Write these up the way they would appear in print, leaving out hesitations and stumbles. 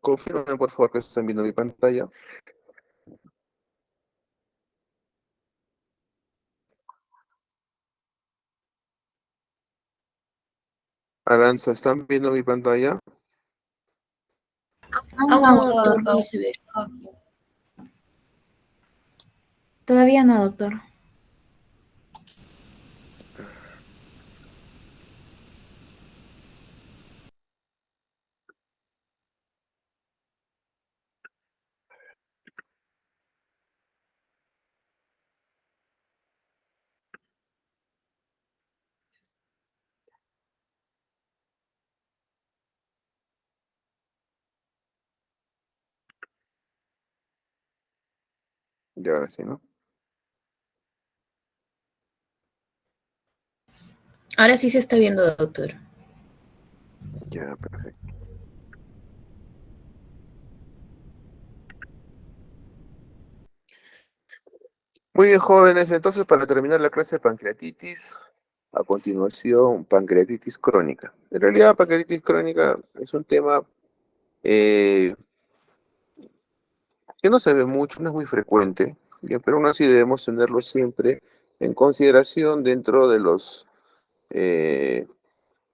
Confírmame, por favor, que están viendo mi pantalla. Aranza, ¿están viendo mi pantalla? Aún no, doctor, no se ve. Todavía no, doctor. Y ahora sí, ¿no? Ahora sí se está viendo, doctor. Ya, perfecto. Muy bien, jóvenes. Entonces, para terminar la clase de pancreatitis, a continuación, pancreatitis crónica. En realidad, pancreatitis crónica es un tema eh, que no se ve mucho, no es muy frecuente, bien, pero aún así debemos tenerlo siempre en consideración dentro de los eh,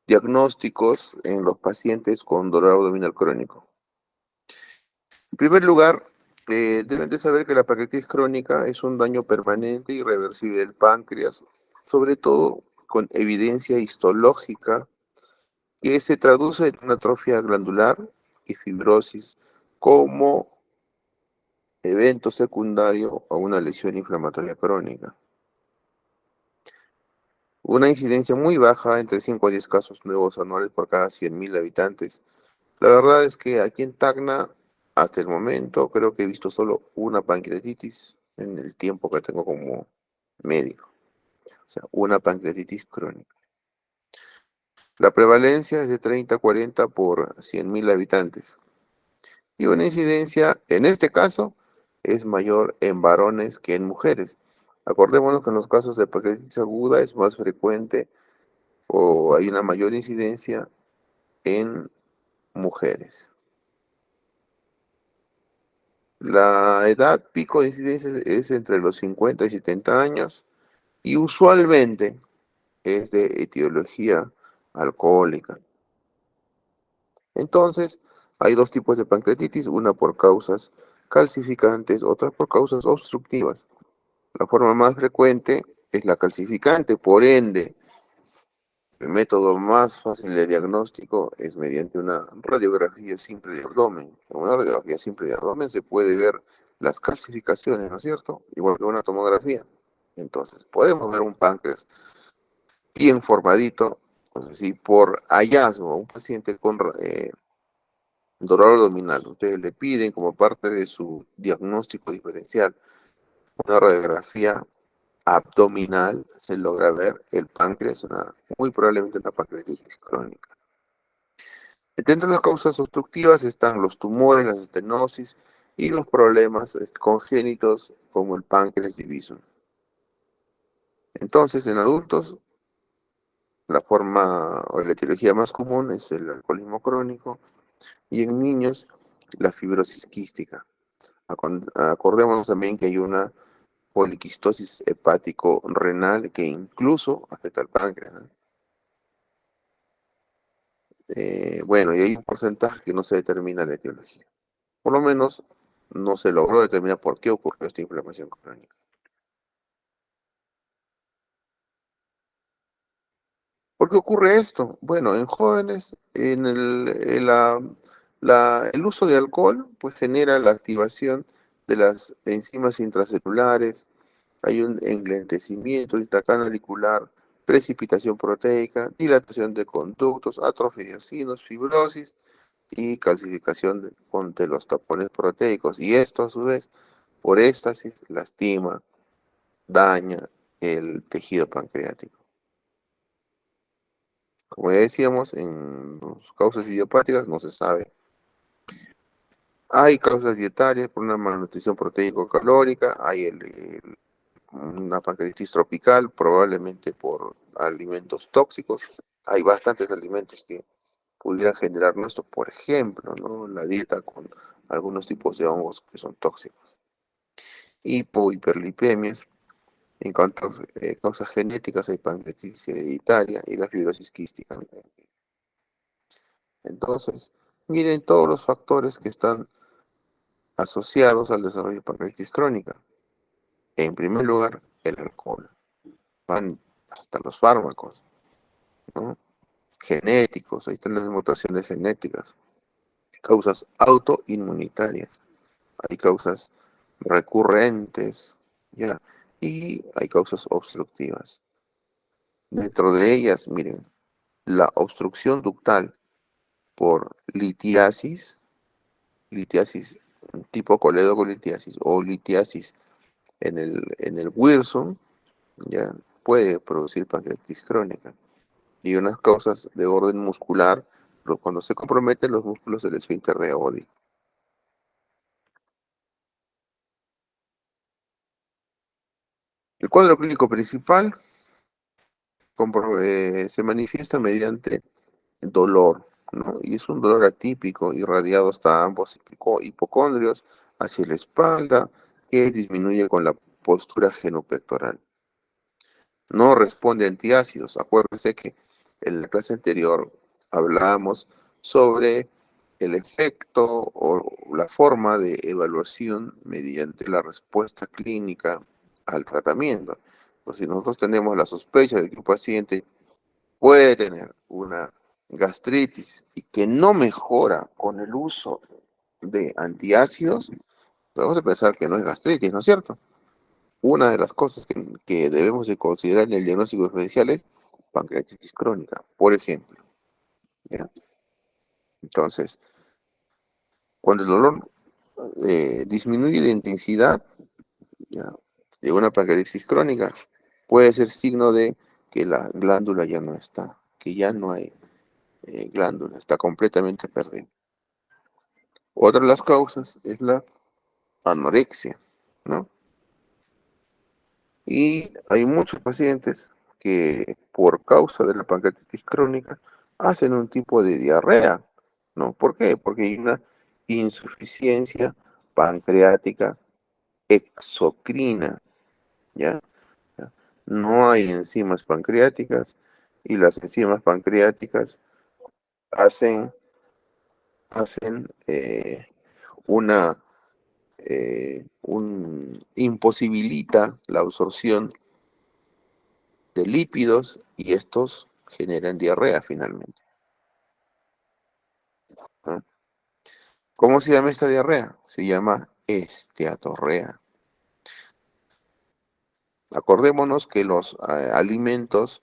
diagnósticos en los pacientes con dolor abdominal crónico. En primer lugar, deben de saber que la pancreatitis crónica es un daño permanente y irreversible del páncreas, sobre todo con evidencia histológica que se traduce en una atrofia glandular y fibrosis como evento secundario a una lesión inflamatoria crónica. Una incidencia muy baja, entre 5 a 10 casos nuevos anuales por cada 100.000 habitantes. La verdad es que aquí en Tacna, hasta el momento, creo que he visto solo una pancreatitis en el tiempo que tengo como médico. O sea, una pancreatitis crónica. La prevalencia es de 30 a 40 por 100.000 habitantes. Y una incidencia, en este caso, es mayor en varones que en mujeres. Acordémonos que en los casos de pancreatitis aguda es más frecuente o hay una mayor incidencia en mujeres. La edad pico de incidencia es entre los 50 y 70 años y usualmente es de etiología alcohólica. Entonces, hay dos tipos de pancreatitis, una por causas calcificantes, otra por causas obstructivas. La forma más frecuente es la calcificante, por ende, el método más fácil de diagnóstico es mediante una radiografía simple de abdomen. En una radiografía simple de abdomen se puede ver las calcificaciones, ¿no es cierto? Igual que una tomografía. Entonces, podemos ver un páncreas bien formadito, pues así, por hallazgo a un paciente con dolor abdominal. Ustedes le piden como parte de su diagnóstico diferencial una radiografía abdominal, se logra ver el páncreas, muy probablemente una pancreatitis crónica. Dentro de las causas obstructivas están los tumores, las estenosis y los problemas congénitos como el páncreas diviso. Entonces, en adultos, la forma o la etiología más común es el alcoholismo crónico y en niños la fibrosis quística. Acordémonos también que hay una poliquistosis hepático-renal que incluso afecta al páncreas, ¿no? Bueno, y hay un porcentaje que no se determina la etiología. Por lo menos no se logró determinar por qué ocurrió esta inflamación crónica. ¿Por qué ocurre esto? Bueno, en jóvenes, el uso de alcohol pues genera la activación de las enzimas intracelulares, hay un enlentecimiento intracanalicular, precipitación proteica, dilatación de conductos, atrofia de acinos, fibrosis y calcificación de los tapones proteicos. Y esto a su vez, por éstasis, lastima, daña el tejido pancreático. Como ya decíamos, en las causas idiopáticas no se sabe. Hay causas dietarias por una malnutrición proteico-calórica, hay una pancreatitis tropical, probablemente por alimentos tóxicos. Hay bastantes alimentos que pudiera generarnos esto, por ejemplo, ¿no? La dieta con algunos tipos de hongos que son tóxicos. Hiperlipemias, en cuanto a causas genéticas, hay pancreatitis hereditaria y la fibrosis quística. Entonces, miren todos los factores que están asociados al desarrollo de pancreatitis crónica. En primer lugar, el alcohol. Van hasta los fármacos, ¿no? Genéticos, ahí están las mutaciones genéticas. Causas autoinmunitarias. Hay causas recurrentes, ¿ya? Y hay causas obstructivas. Dentro de ellas, miren, la obstrucción ductal por litiasis tipo coledocolitiasis o litiasis en el Wilson, ya puede producir pancreatitis crónica. Y unas causas de orden muscular, cuando se comprometen los músculos del esfínter de Oddi. El cuadro clínico principal se manifiesta mediante dolor, ¿no? Y es un dolor atípico, irradiado hasta ambos hipocondrios, hacia la espalda, que disminuye con la postura genupectoral. No responde a antiácidos. Acuérdense que en la clase anterior hablábamos sobre el efecto o la forma de evaluación mediante la respuesta clínica al tratamiento. Pues si nosotros tenemos la sospecha de que un paciente puede tener una gastritis y que no mejora con el uso de antiácidos, vamos a pensar que no es gastritis, ¿no es cierto? Una de las cosas que debemos de considerar en el diagnóstico diferencial es pancreatitis crónica, por ejemplo, ¿ya? Entonces, cuando el dolor disminuye de intensidad, ¿ya?, de una pancreatitis crónica, puede ser signo de que la glándula ya no está, que ya no hay glándula, está completamente perdida. Otra de las causas es la anorexia, ¿no? Y hay muchos pacientes que por causa de la pancreatitis crónica hacen un tipo de diarrea, ¿no? ¿Por qué? Porque hay una insuficiencia pancreática exocrina, ¿ya? ¿Ya? No hay enzimas pancreáticas y las enzimas pancreáticas hacen, hacen una, imposibilita la absorción de lípidos y estos generan diarrea finalmente, ¿no? ¿Cómo se llama esta diarrea? Se llama esteatorrea. Acordémonos que los alimentos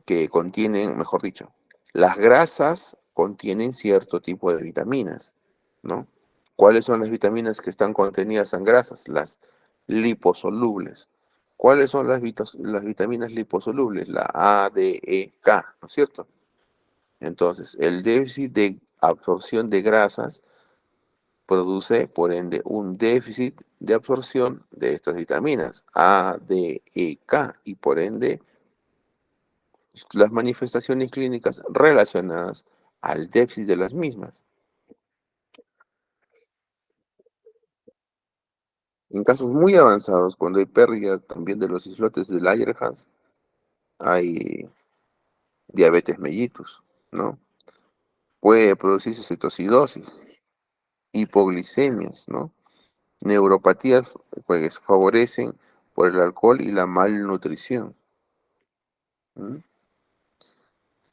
que contienen, mejor dicho, las grasas contienen cierto tipo de vitaminas, ¿no? ¿Cuáles son las vitaminas que están contenidas en grasas? Las liposolubles. ¿Cuáles son las vitaminas liposolubles? La A, D, E, K, ¿no es cierto? Entonces, el déficit de absorción de grasas produce, por ende, un déficit de absorción de estas vitaminas A, D, E, K, y por ende, las manifestaciones clínicas relacionadas al déficit de las mismas. En casos muy avanzados, cuando hay pérdida también de los islotes de Langerhans, hay diabetes mellitus, ¿no? Puede producirse cetocidosis, hipoglicemias, ¿no? Neuropatías pues, favorecen por el alcohol y la malnutrición, ¿m?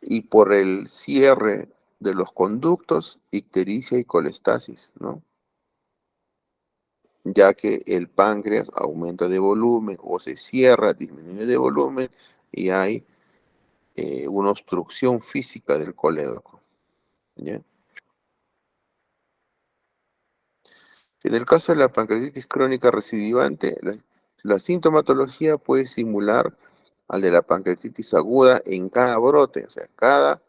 Y por el cierre de los conductos, ictericia y colestasis, ¿no? Ya que el páncreas aumenta de volumen o se cierra, disminuye de volumen y hay una obstrucción física del colédoco, ¿ya? En el caso de la pancreatitis crónica recidivante, la sintomatología puede simular al de la pancreatitis aguda en cada brote, o sea, cada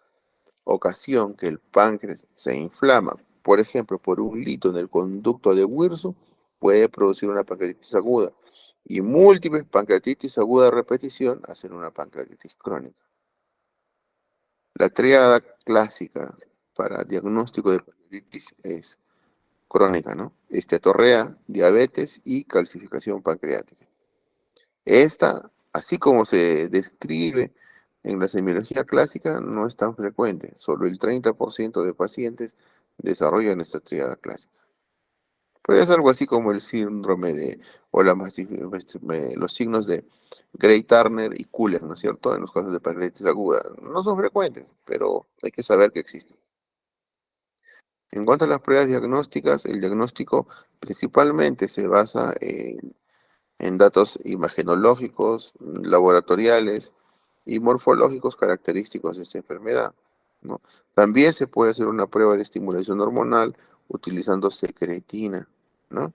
ocasión que el páncreas se inflama, por ejemplo, por un lito en el conducto de Wilson, puede producir una pancreatitis aguda. Y múltiples pancreatitis aguda de repetición hacen una pancreatitis crónica. La triada clásica para diagnóstico de pancreatitis es crónica, ¿no? Esteatorrea, diabetes y calcificación pancreática. Esta, así como se describe en la semiología clásica, no es tan frecuente. Solo el 30% de pacientes desarrollan esta tríada clásica. Pero es algo así como el síndrome de, o los signos de Gray-Turner y Kuller, ¿no es cierto? En los casos de pancreatitis aguda. No son frecuentes, pero hay que saber que existen. En cuanto a las pruebas diagnósticas, el diagnóstico principalmente se basa en datos imagenológicos, laboratoriales y morfológicos característicos de esta enfermedad, ¿no? También se puede hacer una prueba de estimulación hormonal utilizando secretina, ¿no?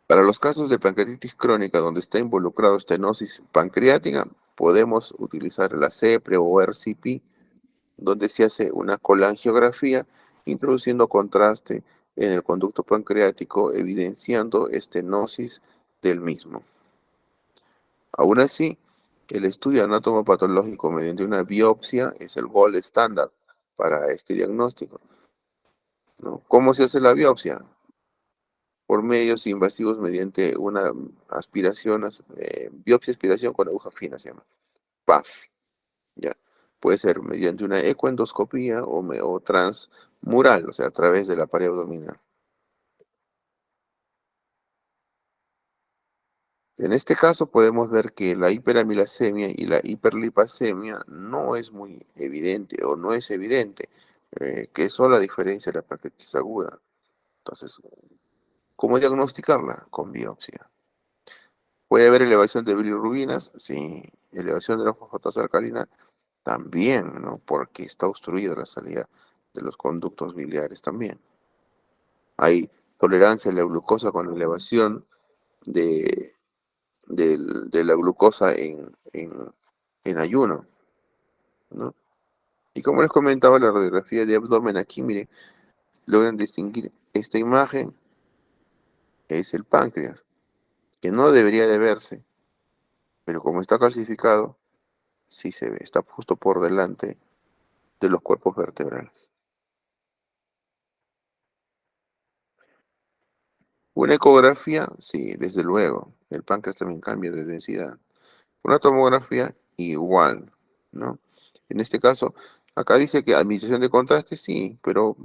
Para los casos de pancreatitis crónica donde está involucrado estenosis pancreática, podemos utilizar la CEPRE o RCP, donde se hace una colangiografía introduciendo contraste en el conducto pancreático, evidenciando estenosis del mismo. Aún así, el estudio anatomopatológico mediante una biopsia es el gold estándar para este diagnóstico, ¿no? ¿Cómo se hace la biopsia? Por medios invasivos mediante una aspiración, biopsia aspiración con aguja fina se llama, PAF, ¿ya? Puede ser mediante una ecoendoscopía o transmural, o sea, a través de la pared abdominal. En este caso podemos ver que la hiperamilasemia y la hiperlipasemia no es muy evidente o no es evidente, que es solo la diferencia de la pancreatitis aguda. Entonces, ¿cómo diagnosticarla? Con biopsia. ¿Puede haber elevación de bilirrubinas? Sí. Elevación de la fosfatasa alcalina también, ¿no? Porque está obstruida la salida de los conductos biliares también. Hay tolerancia a la glucosa con elevación de, de la glucosa en ayuno, ¿no? Y como les comentaba, la radiografía de abdomen aquí, miren, logran distinguir esta imagen, es el páncreas, que no debería de verse, pero como está calcificado, sí se ve, está justo por delante de los cuerpos vertebrales. Una ecografía, sí, desde luego, el páncreas también cambia de densidad. Una tomografía, igual, ¿no? En este caso, acá dice que administración de contraste, sí, pero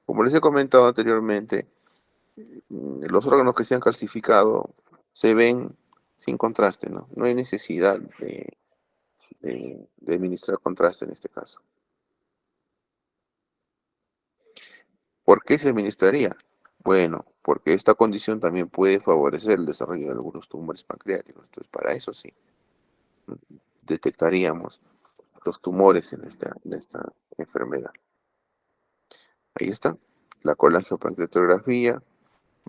como les he comentado anteriormente, los órganos que se han calcificado se ven sin contraste, ¿no? No hay necesidad de administrar contraste en este caso. ¿Por qué se administraría? Bueno, porque esta condición también puede favorecer el desarrollo de algunos tumores pancreáticos. Entonces, para eso sí, detectaríamos los tumores en esta enfermedad. Ahí está, la colangiopancreatografía.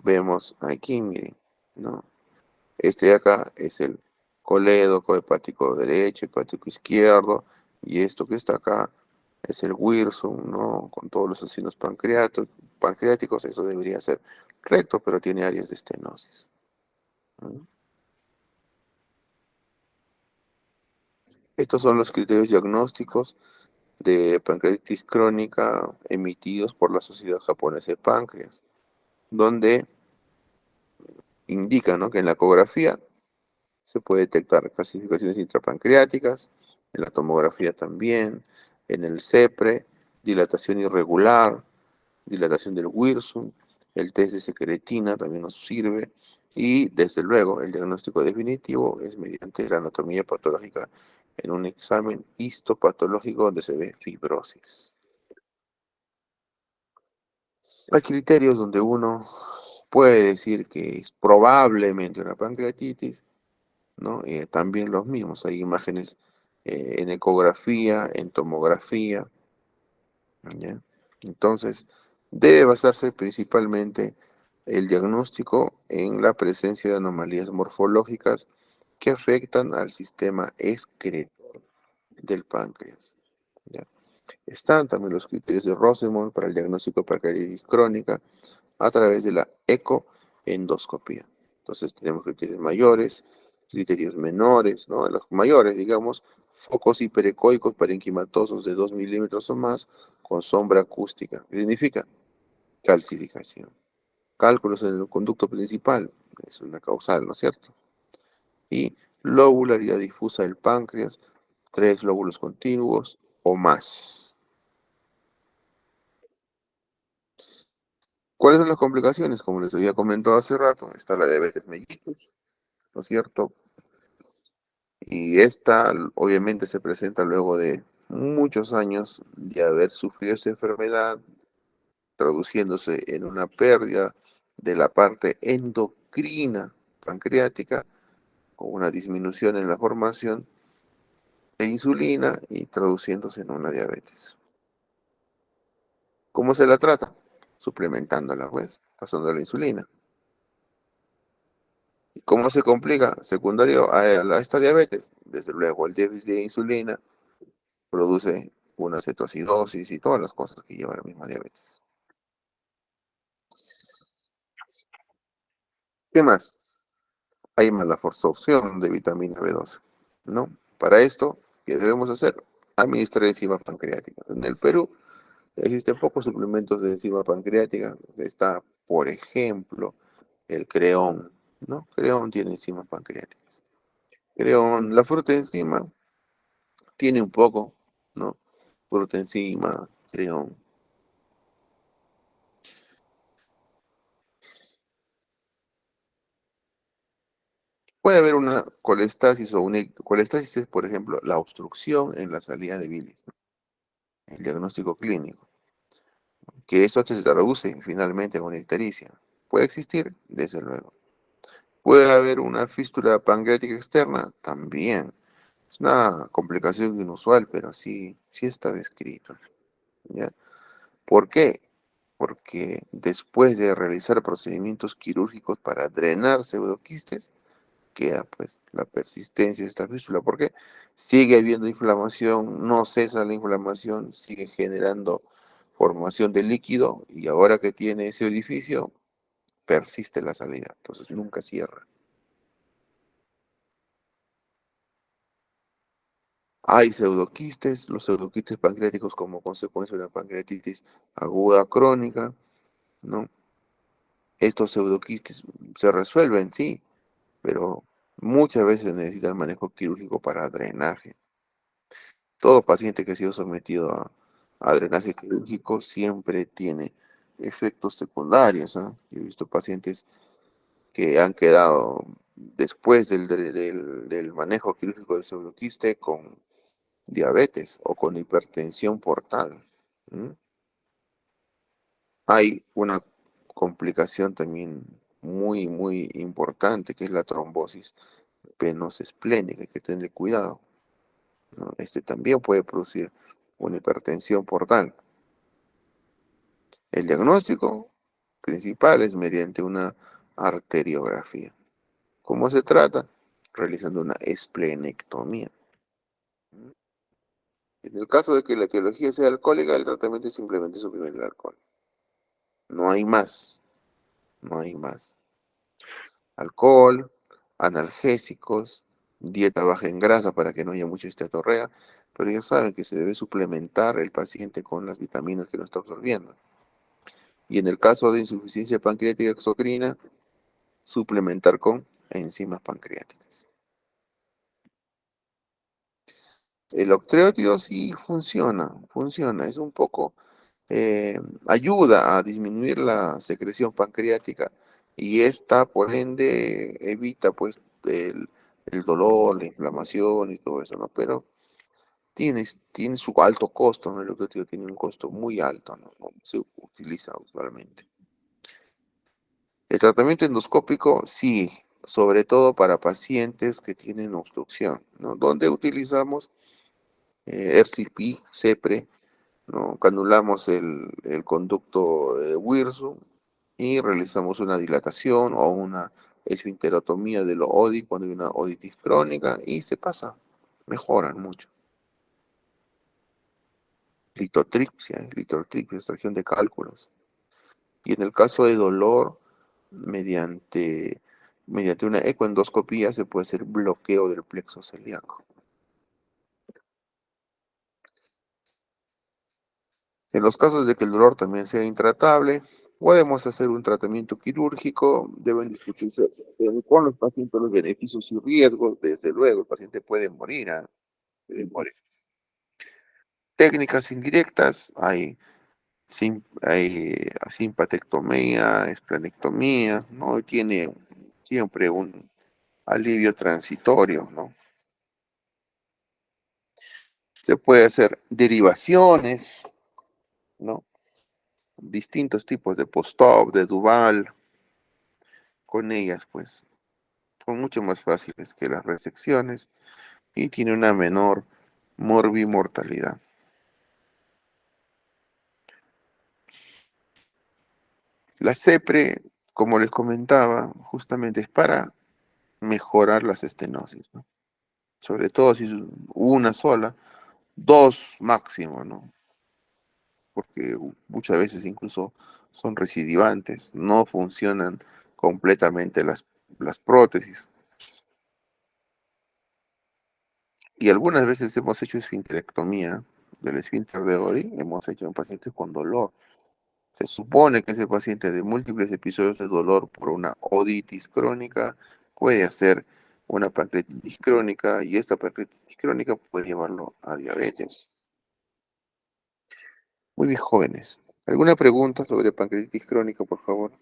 Vemos aquí, miren, ¿no? Este de acá es el colédoco hepático derecho, hepático izquierdo, y esto que está acá es el Wirsum, ¿no? Con todos los acinos pancreáticos, eso debería ser recto, pero tiene áreas de estenosis, ¿no? Estos son los criterios diagnósticos de pancreatitis crónica emitidos por la Sociedad Japonesa de Páncreas, donde indica, ¿no?, que en la ecografía se puede detectar calcificaciones intrapancreáticas, en la tomografía también, en el CEPRE, dilatación irregular, dilatación del Wirsum, el test de secretina también nos sirve, y desde luego el diagnóstico definitivo es mediante la anatomía patológica en un examen histopatológico donde se ve fibrosis. Hay criterios donde uno puede decir que es probablemente una pancreatitis, ¿no? También los mismos, hay imágenes en ecografía, en tomografía, ¿ya? Entonces, debe basarse principalmente el diagnóstico en la presencia de anomalías morfológicas que afectan al sistema excretor del páncreas, ¿ya? Están también los criterios de Rosenbaum para el diagnóstico de pancreatitis crónica a través de la ecoendoscopía. Entonces tenemos criterios mayores, criterios menores, ¿no? Los mayores, digamos, Focos hiperecoicos parenquimatosos de 2 milímetros o más con sombra acústica. ¿Qué significa? Calcificación. Cálculos en el conducto principal, es una causal, ¿no es cierto? Y lobularidad difusa del páncreas, 3 lóbulos continuos o más. ¿Cuáles son las complicaciones? Como les había comentado hace rato, está la diabetes mellitus, ¿no es cierto? Y esta obviamente se presenta luego de muchos años de haber sufrido esa enfermedad, traduciéndose en una pérdida de la parte endocrina pancreática, con una disminución en la formación de insulina y traduciéndose en una diabetes. ¿Cómo se la trata? Suplementándola, pues, pasando la insulina. ¿Y cómo se complica? Secundario a esta diabetes, desde luego el déficit de insulina produce una cetoacidosis y todas las cosas que lleva la misma diabetes. ¿Qué más? Hay malabsorción de vitamina B12, ¿no? Para esto, ¿qué debemos hacer? Administrar enzimas pancreáticas. En el Perú existen pocos suplementos de enzima pancreática. Está, por ejemplo, el Creón, ¿no? Creón tiene enzimas pancreáticas. Creón, la fruta enzima tiene un poco, ¿no? Fruta enzima, Creón. Puede haber una colestasis o una colestasis es, por ejemplo, la obstrucción en la salida de bilis, ¿no? El diagnóstico clínico, que eso se traduce finalmente en una ictericia. Puede existir, desde luego. Puede haber una fístula pancreática externa, también. Es una complicación inusual, pero sí está descrito, ¿ya? ¿Por qué? Porque después de realizar procedimientos quirúrgicos para drenar pseudoquistes, queda pues la persistencia de esta fístula, porque sigue habiendo inflamación, no cesa la inflamación, sigue generando formación de líquido y ahora que tiene ese orificio, persiste la salida, entonces nunca cierra. Hay pseudoquistes, los pseudoquistes pancreáticos como consecuencia de una pancreatitis aguda crónica, ¿no? Estos pseudoquistes se resuelven, sí, pero muchas veces necesitan manejo quirúrgico para drenaje. Todo paciente que ha sido sometido a drenaje quirúrgico siempre tiene efectos secundarios, ¿ah? Yo he visto pacientes que han quedado después del manejo quirúrgico del pseudoquiste con diabetes o con hipertensión portal. ¿M? Hay una complicación también muy importante que es la trombosis venosa esplénica, hay que tener cuidado, ¿no? Este también puede producir una hipertensión portal. El diagnóstico principal es mediante una arteriografía. ¿Cómo se trata? Realizando una esplenectomía. En el caso de que la etiología sea alcohólica, el tratamiento es simplemente suprimir el alcohol. No hay más, no hay más. Alcohol, analgésicos, dieta baja en grasa para que no haya mucha esteatorrea, pero ya saben que se debe suplementar el paciente con las vitaminas que no está absorbiendo. Y en el caso de insuficiencia pancreática exocrina, suplementar con enzimas pancreáticas. El octreótido sí funciona, es un poco, ayuda a disminuir la secreción pancreática y esta, por ende, evita pues el, el dolor, la inflamación y todo eso, ¿no? Pero tiene su alto costo, ¿no? El octreótido tiene un costo muy alto, ¿no? No se utiliza usualmente. El tratamiento endoscópico, sí, sobre todo para pacientes que tienen obstrucción, ¿no? Donde utilizamos RCP, CEPRE, ¿no? Canulamos el conducto de Wirsum y realizamos una dilatación o una esfinterotomía de lo ODI cuando hay una oditis crónica y se pasa, mejoran mucho. Litotripsia, extracción de cálculos. Y en el caso de dolor, mediante, mediante una ecoendoscopía se puede hacer bloqueo del plexo celíaco. En los casos de que el dolor también sea intratable, podemos hacer un tratamiento quirúrgico, deben discutirse con los pacientes los beneficios y riesgos, desde luego el paciente puede morir, puede morir. Técnicas indirectas, hay simpatectomía, esplenectomía, ¿no? Tiene siempre un alivio transitorio, ¿no? Se puede hacer derivaciones, ¿no? Distintos tipos de post-op, de Duval, con ellas, pues, son mucho más fáciles que las resecciones y tiene una menor morbimortalidad. La CEPRE, como les comentaba, justamente es para mejorar las estenosis, ¿no? Sobre todo si es una sola, dos máximo, ¿no? Porque muchas veces incluso son recidivantes, no funcionan completamente las prótesis. Y algunas veces hemos hecho esfinterectomía del esfínter de Oddi, hemos hecho en pacientes con dolor. Se supone que ese paciente de múltiples episodios de dolor por una oditis crónica puede hacer una pancreatitis crónica y esta pancreatitis crónica puede llevarlo a diabetes. Muy bien, jóvenes. ¿Alguna pregunta sobre pancreatitis crónica, por favor?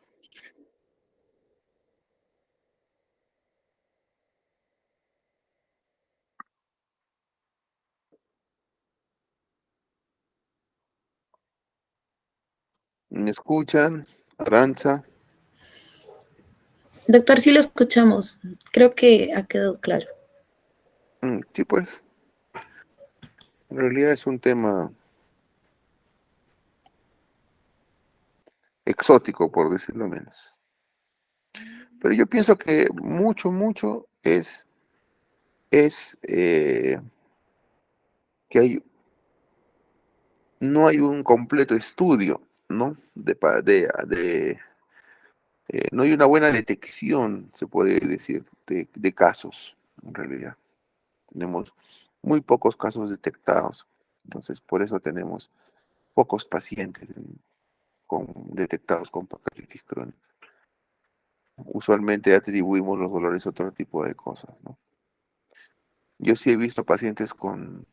¿Me escuchan? Aranza. Doctor, sí lo escuchamos. Creo que ha quedado claro. Sí, pues, en realidad es un tema exótico, por decirlo menos. Pero yo pienso que mucho es que no hay un completo estudio, ¿no? No hay una buena detección, se puede decir, de casos, en realidad. Tenemos muy pocos casos detectados, entonces por eso tenemos pocos pacientes detectados con pancreatitis crónica. Usualmente atribuimos los dolores a otro tipo de cosas, ¿no? Yo sí he visto pacientes con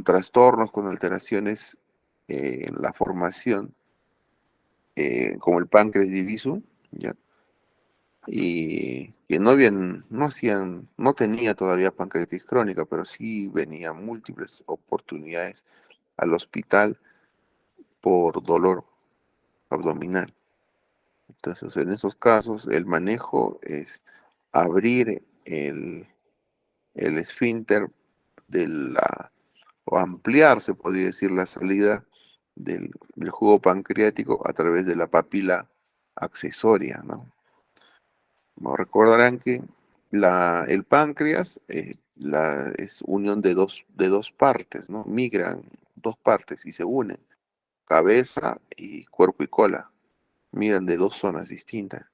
trastornos, con alteraciones en la formación, como el páncreas diviso, ¿ya? Y que no tenía todavía pancreatitis crónica, pero sí venía múltiples oportunidades al hospital por dolor abdominal. Entonces, en esos casos, el manejo es abrir el esfínter de o ampliar, se podría decir, la salida del jugo pancreático a través de la papila accesoria, ¿no? Como recordarán que el páncreas es unión de dos partes, ¿no? Migran dos partes y se unen, cabeza y cuerpo y cola, migran de dos zonas distintas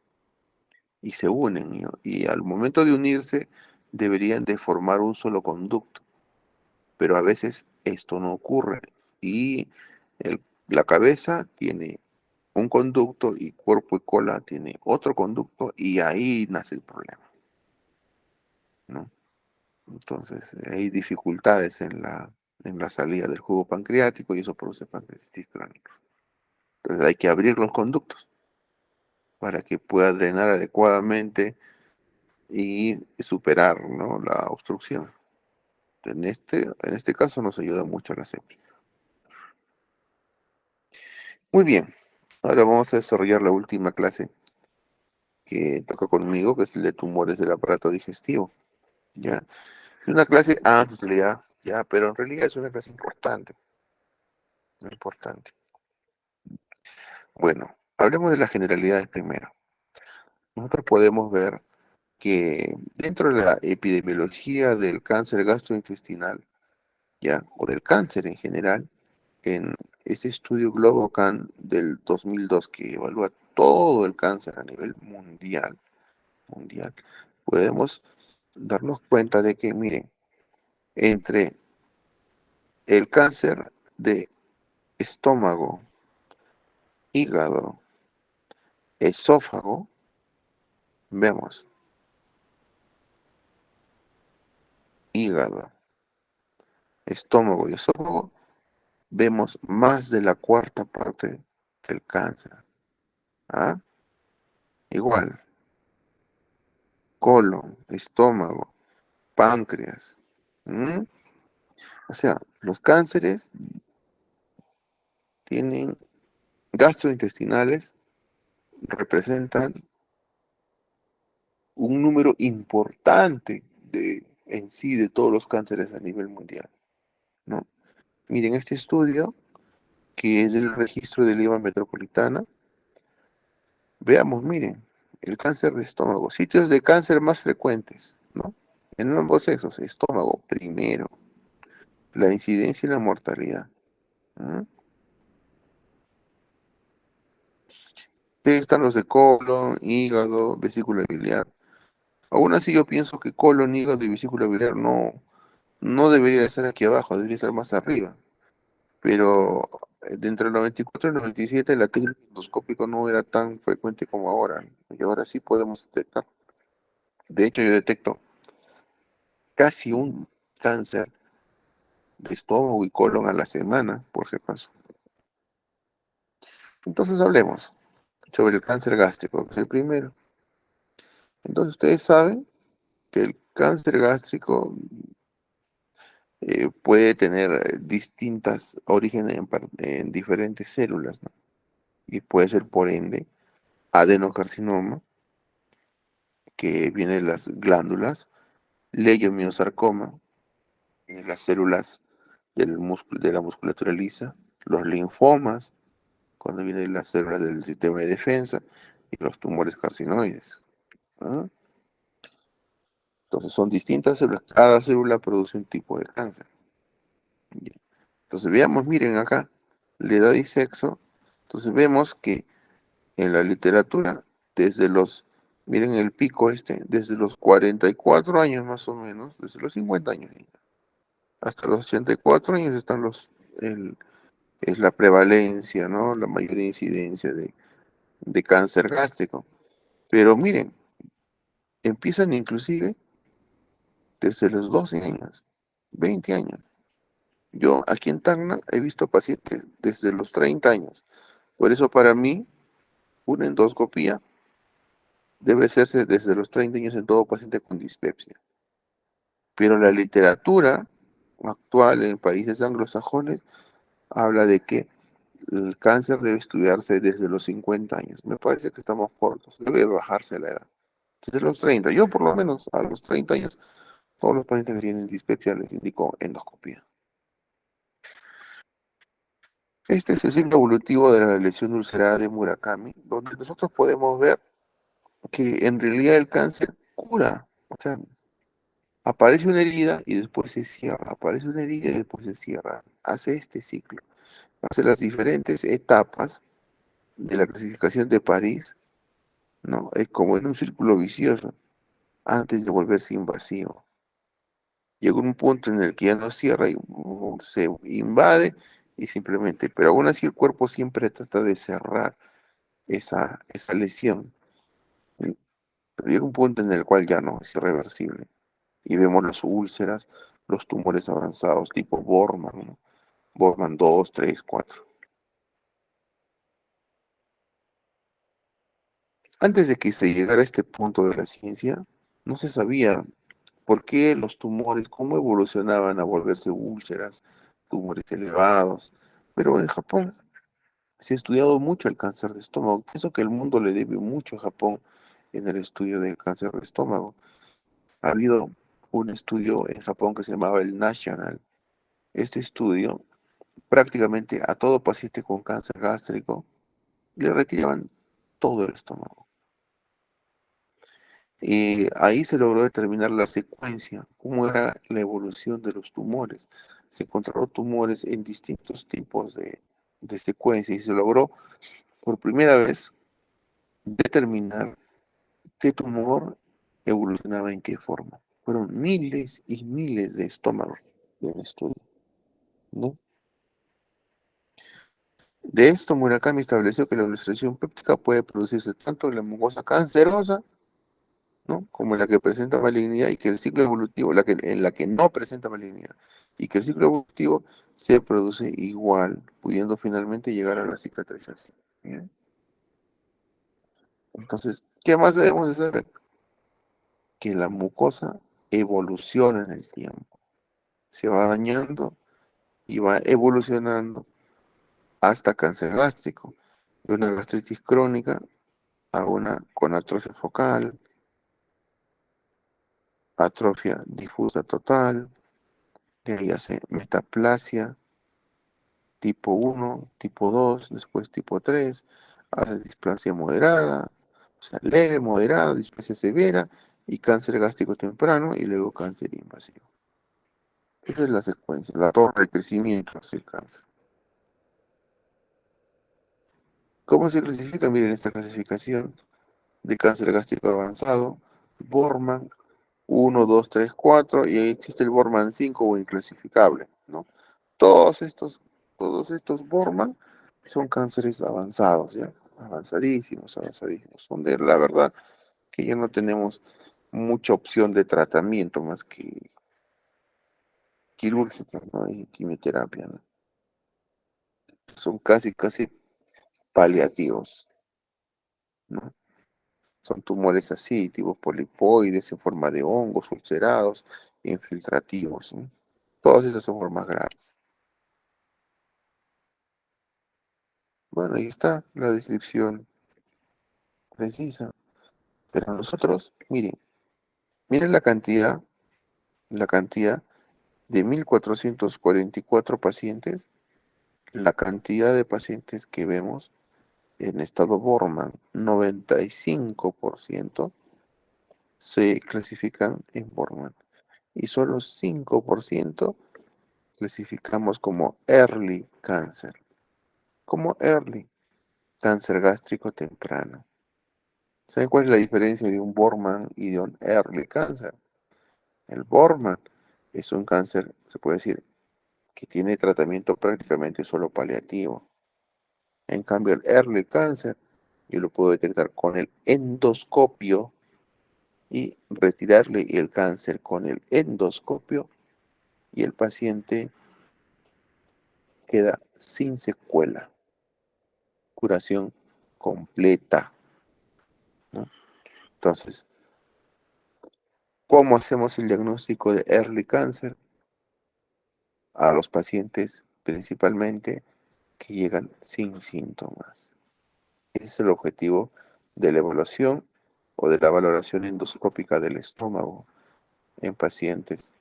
y se unen, ¿no? Y al momento de unirse deberían de formar un solo conducto, pero a veces esto no ocurre y la cabeza tiene un conducto y cuerpo y cola tiene otro conducto y ahí nace el problema, ¿no? Entonces hay dificultades en la salida del jugo pancreático y eso produce pancreatitis crónica. Entonces hay que abrir los conductos para que pueda drenar adecuadamente y superar, ¿no?, la obstrucción. En este caso nos ayuda mucho la sepsia. Muy bien, ahora vamos a desarrollar la última clase que toca conmigo, que es el de tumores del aparato digestivo. ¿Ya? Es una clase amplia, ya, pero en realidad es una clase importante, muy importante. Bueno, hablemos de las generalidades primero. Nosotros podemos ver que dentro de la epidemiología del cáncer gastrointestinal, ya, o del cáncer en general, en este estudio GloboCan del 2002 que evalúa todo el cáncer a nivel mundial, podemos darnos cuenta de que, miren, entre el cáncer de estómago, hígado, esófago, vemos hígado, estómago y esófago, vemos más de la cuarta parte del cáncer. ¿Ah? Igual, colon, estómago, páncreas. ¿Mm? O sea, los cánceres tienen gastrointestinales, representan un número importante en sí de todos los cánceres a nivel mundial, ¿no? Miren, este estudio, que es del registro de Lima Metropolitana, veamos, miren, el cáncer de estómago, sitios de cáncer más frecuentes, ¿no? En ambos sexos, estómago primero, la incidencia y la mortalidad. ¿Mm? Están los de colon, hígado, vesícula biliar. Aún así yo pienso que colon, hígado y vesícula biliar no debería estar aquí abajo, debería estar más arriba. Pero dentro del 94 y el 97 la técnica endoscópica no era tan frecuente como ahora. Y ahora sí podemos detectar. De hecho, yo detecto casi un cáncer de estómago y colon a la semana, por si acaso. Entonces hablemos sobre el cáncer gástrico, que es el primero. Entonces ustedes saben que el cáncer gástrico puede tener distintas orígenes en diferentes células, ¿no? Y puede ser por ende adenocarcinoma, que viene de las glándulas, leiomiosarcoma, en las células de la musculatura lisa, los linfomas, cuando viene de las células del sistema de defensa, y los tumores carcinoides. ¿Ah? Entonces son distintas células, cada célula produce un tipo de cáncer. Ya. Entonces veamos, miren acá, la edad y sexo. Entonces vemos que en la literatura, miren el pico este, desde los 44 años más o menos, desde los 50 años hasta los 84 años es la prevalencia, ¿no? La mayor incidencia de cáncer gástrico. Pero miren, empiezan inclusive desde los 12 años, 20 años. Yo aquí en Tacna he visto pacientes desde los 30 años. Por eso para mí, una endoscopía debe hacerse desde los 30 años en todo paciente con dispepsia. Pero la literatura actual en países anglosajones habla de que el cáncer debe estudiarse desde los 50 años. Me parece que estamos cortos, debe bajarse la edad. Desde los 30, yo por lo menos a los 30 años, todos los pacientes que tienen dispepsia les indico endoscopia. Este es el signo evolutivo de la lesión ulcerada de Murakami, donde nosotros podemos ver que en realidad el cáncer cura. O sea, aparece una herida y después se cierra, aparece una herida y después se cierra. Hace este ciclo, hace las diferentes etapas de la clasificación de París, ¿no? Es como en un círculo vicioso, antes de volverse invasivo. Llega un punto en el que ya no cierra y se invade y simplemente, pero aún así el cuerpo siempre trata de cerrar esa lesión. Pero llega un punto en el cual ya no, es irreversible. Y vemos las úlceras, los tumores avanzados tipo Bormann, ¿no? Bormann 2, 3, 4. Antes de que se llegara a este punto de la ciencia, no se sabía por qué los tumores, cómo evolucionaban a volverse úlceras, tumores elevados. Pero en Japón se ha estudiado mucho el cáncer de estómago. Pienso que el mundo le debe mucho a Japón en el estudio del cáncer de estómago. Ha habido un estudio en Japón que se llamaba el National. Este estudio, prácticamente a todo paciente con cáncer gástrico, le retiraban todo el estómago. Y ahí se logró determinar la secuencia, cómo era la evolución de los tumores. Se encontraron tumores en distintos tipos de secuencia y se logró por primera vez determinar qué tumor evolucionaba en qué forma. Fueron miles y miles de estómagos en estudio, ¿no? De esto, Murakami estableció que la ulceración péptica puede producirse tanto en la mucosa cancerosa, ¿no? como en la que presenta malignidad y que el ciclo evolutivo, en la que no presenta malignidad, y que el ciclo evolutivo se produce igual, pudiendo finalmente llegar a la cicatrización. ¿Bien? Entonces, ¿qué más debemos de saber? Que la mucosa evoluciona en el tiempo, se va dañando y va evolucionando hasta cáncer gástrico, de una gastritis crónica a una con atrofia focal, atrofia difusa total, de ahí hace metaplasia tipo 1, tipo 2, después tipo 3, hace displasia moderada, o sea, leve, moderada, displasia severa y cáncer gástrico temprano y luego cáncer invasivo. Esa es la secuencia, la torre de crecimiento hacia el cáncer. ¿Cómo se clasifica? Miren esta clasificación de cáncer gástrico avanzado, Borman 1, 2, 3, 4 y ahí existe el Borman 5 o inclasificable, ¿no? Todos estos, todos estos Borman son cánceres avanzados, ¿ya? Avanzadísimos, avanzadísimos. Son de la verdad que ya no tenemos mucha opción de tratamiento más que quirúrgica, ¿no? Y quimioterapia, ¿no? Son casi, casi paliativos, ¿no? Son tumores así, tipo polipoides en forma de hongos ulcerados, infiltrativos, ¿no? Todas esas son formas graves. Bueno, ahí está la descripción precisa. Pero nosotros, miren la cantidad de 1.444 pacientes, la cantidad de pacientes que vemos en estado Borman, 95% se clasifican en Borman y solo 5% clasificamos como early cáncer, como early, cáncer gástrico temprano. ¿Saben cuál es la diferencia de un Borman y de un early cáncer? El Borman es un cáncer, se puede decir, que tiene tratamiento prácticamente solo paliativo. En cambio, el early cáncer, yo lo puedo detectar con el endoscopio y retirarle el cáncer con el endoscopio y el paciente queda sin secuela, curación completa, ¿no? Entonces, ¿cómo hacemos el diagnóstico de early cáncer? A los pacientes principalmente que llegan sin síntomas. Ese es el objetivo de la evaluación o de la valoración endoscópica del estómago en pacientes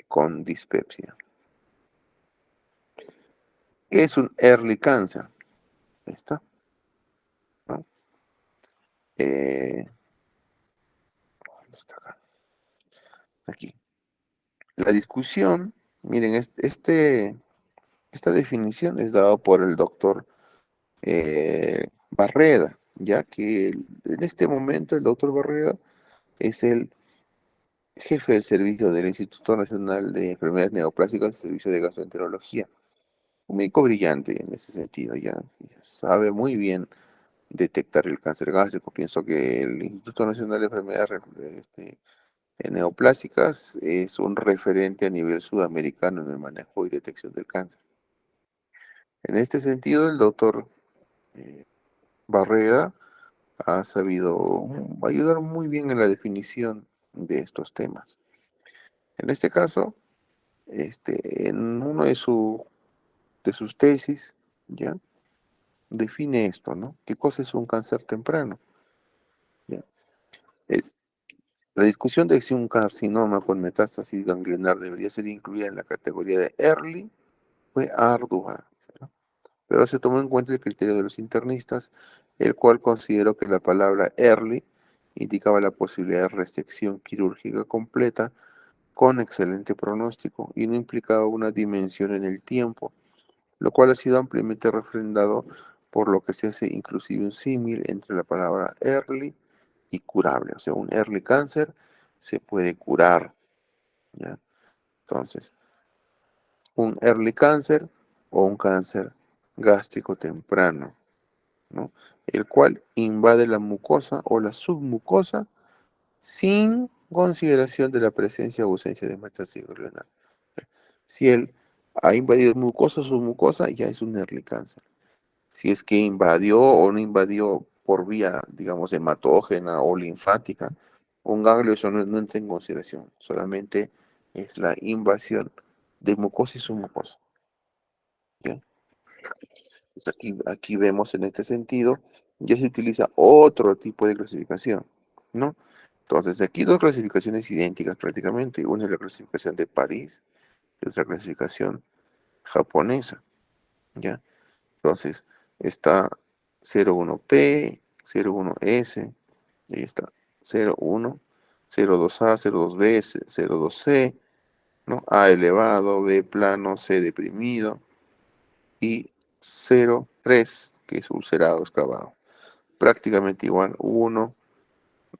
con dispepsia. ¿Qué es un early cancer? Ahí está, ¿no? ¿Dónde está acá? Aquí. La discusión, miren, esta definición es dada por el doctor Barreda, ya que en este momento el doctor Barreda es el jefe del servicio del Instituto Nacional de Enfermedades Neoplásicas, Servicio de Gastroenterología. Un médico brillante en ese sentido, ya sabe muy bien detectar el cáncer gástrico. Pienso que el Instituto Nacional de Enfermedades Neoplásicas es un referente a nivel sudamericano en el manejo y detección del cáncer. En este sentido, el doctor Barreda ha sabido ayudar muy bien en la definición de estos temas. En este caso, en uno de sus tesis, ¿ya? Define esto, ¿no? ¿Qué cosa es un cáncer temprano? ¿Ya? Es, la discusión de si un carcinoma con metástasis ganglionar debería ser incluida en la categoría de early fue ardua, ¿no? Pero se tomó en cuenta el criterio de los internistas, el cual consideró que la palabra early indicaba la posibilidad de resección quirúrgica completa con excelente pronóstico y no implicaba una dimensión en el tiempo, lo cual ha sido ampliamente refrendado por lo que se hace inclusive un símil entre la palabra early y curable. O sea, un early cáncer se puede curar, ¿ya? Entonces, un early cáncer o un cáncer gástrico temprano, ¿no? El cual invade la mucosa o la submucosa sin consideración de la presencia o ausencia de metástasis ganglionar. Si él ha invadido mucosa o submucosa, ya es un early cáncer. Si es que invadió o no invadió por vía, digamos, hematógena o linfática, un ganglio eso no entra en consideración, solamente es la invasión de mucosa y submucosa. ¿Ya? Pues aquí vemos en este sentido, ya se utiliza otro tipo de clasificación, ¿no? Entonces, aquí dos clasificaciones idénticas prácticamente, una es la clasificación de París y otra clasificación japonesa, ¿ya? Entonces, está 01P, 01S, ahí está 01, 02A, 02B, 02C, ¿no? A elevado, B plano, C deprimido y 03, que es ulcerado, excavado. Prácticamente igual, 1,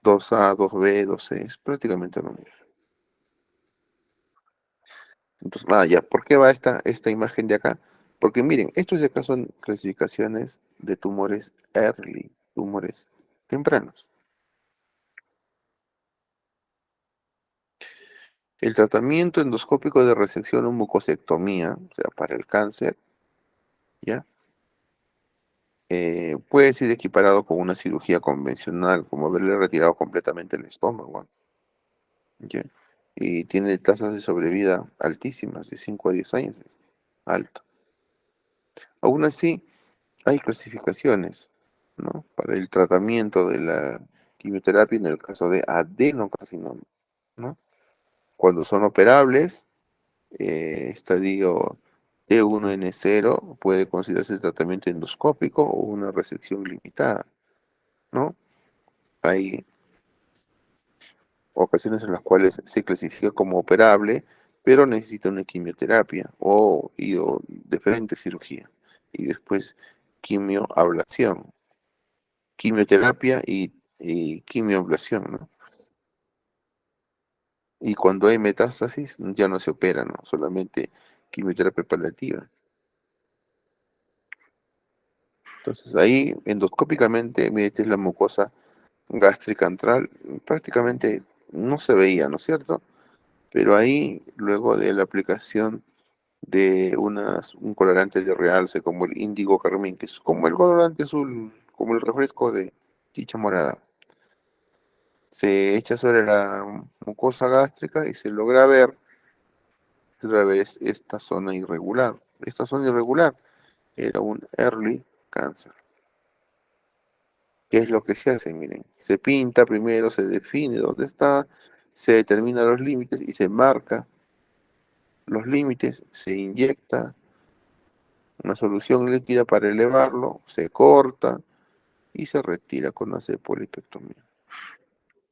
2A, 2B, 2C, es prácticamente lo mismo. Entonces, ya, ¿por qué va esta imagen de acá? Porque miren, estos de acá son clasificaciones de tumores early, tumores tempranos. El tratamiento endoscópico de resección o mucosectomía, o sea, para el cáncer, ¿ya? Puede ser equiparado con una cirugía convencional, como haberle retirado completamente el estómago, ¿ya? Y tiene tasas de sobrevida altísimas, de 5 a 10 años, alto. Aún así, hay clasificaciones, ¿no? Para el tratamiento de la quimioterapia en el caso de adenocarcinoma, ¿no? Cuando son operables, estadio T1N0 puede considerarse tratamiento endoscópico o una resección limitada, ¿no? Hay ocasiones en las cuales se clasifica como operable, pero necesita una quimioterapia o de frente cirugía y después quimioablación, quimioterapia y quimioablación, ¿no? Y cuando hay metástasis ya no se opera, ¿no? Solamente quimioterapia paliativa. Entonces ahí endoscópicamente metes la mucosa gástrica antral, prácticamente no se veía, ¿no es cierto? Pero ahí, luego de la aplicación de un colorante de realce como el índigo carmín, que es como el colorante azul, como el refresco de chicha morada, se echa sobre la mucosa gástrica y se logra ver otra vez esta zona irregular. Esta zona irregular era un early cancer. ¿Qué es lo que se hace? Miren, se pinta primero, se define dónde está, se determinan los límites y se marca los límites, se inyecta una solución líquida para elevarlo, se corta y se retira con una polipectomía.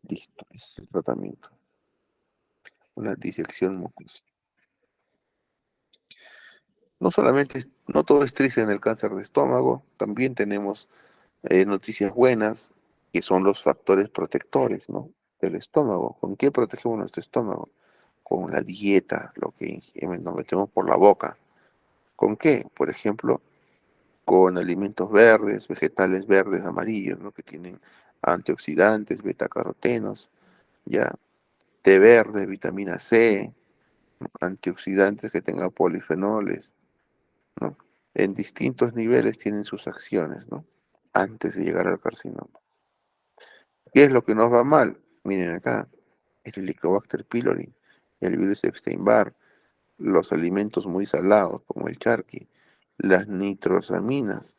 Listo, ese es el tratamiento. Una disección mucosa. No solamente, no todo es triste en el cáncer de estómago, también tenemos noticias buenas, que son los factores protectores, ¿no? Del estómago. ¿Con qué protegemos nuestro estómago? Con la dieta, lo que nos metemos por la boca. ¿Con qué? Por ejemplo, con alimentos verdes, vegetales verdes, amarillos, ¿no? Que tienen antioxidantes, betacarotenos, ya, té verde, vitamina C, ¿no? Antioxidantes que tengan polifenoles, ¿no? En distintos niveles tienen sus acciones, ¿no? Antes de llegar al carcinoma. ¿Qué es lo que nos va mal? Miren acá, el Helicobacter pylori, el virus Epstein-Barr, los alimentos muy salados como el charqui, las nitrosaminas,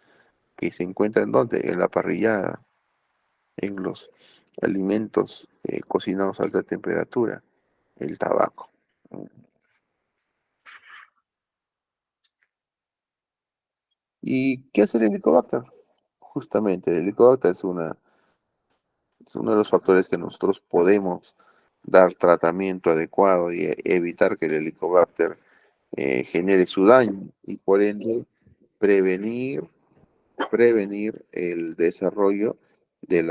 que se encuentran ¿dónde? En la parrillada, en los alimentos cocinados a alta temperatura, el tabaco. ¿Y qué hace el Helicobacter? Justamente, el Helicobacter es uno de los factores que nosotros podemos dar tratamiento adecuado y evitar que el Helicobacter genere su daño y por ende prevenir, prevenir el desarrollo de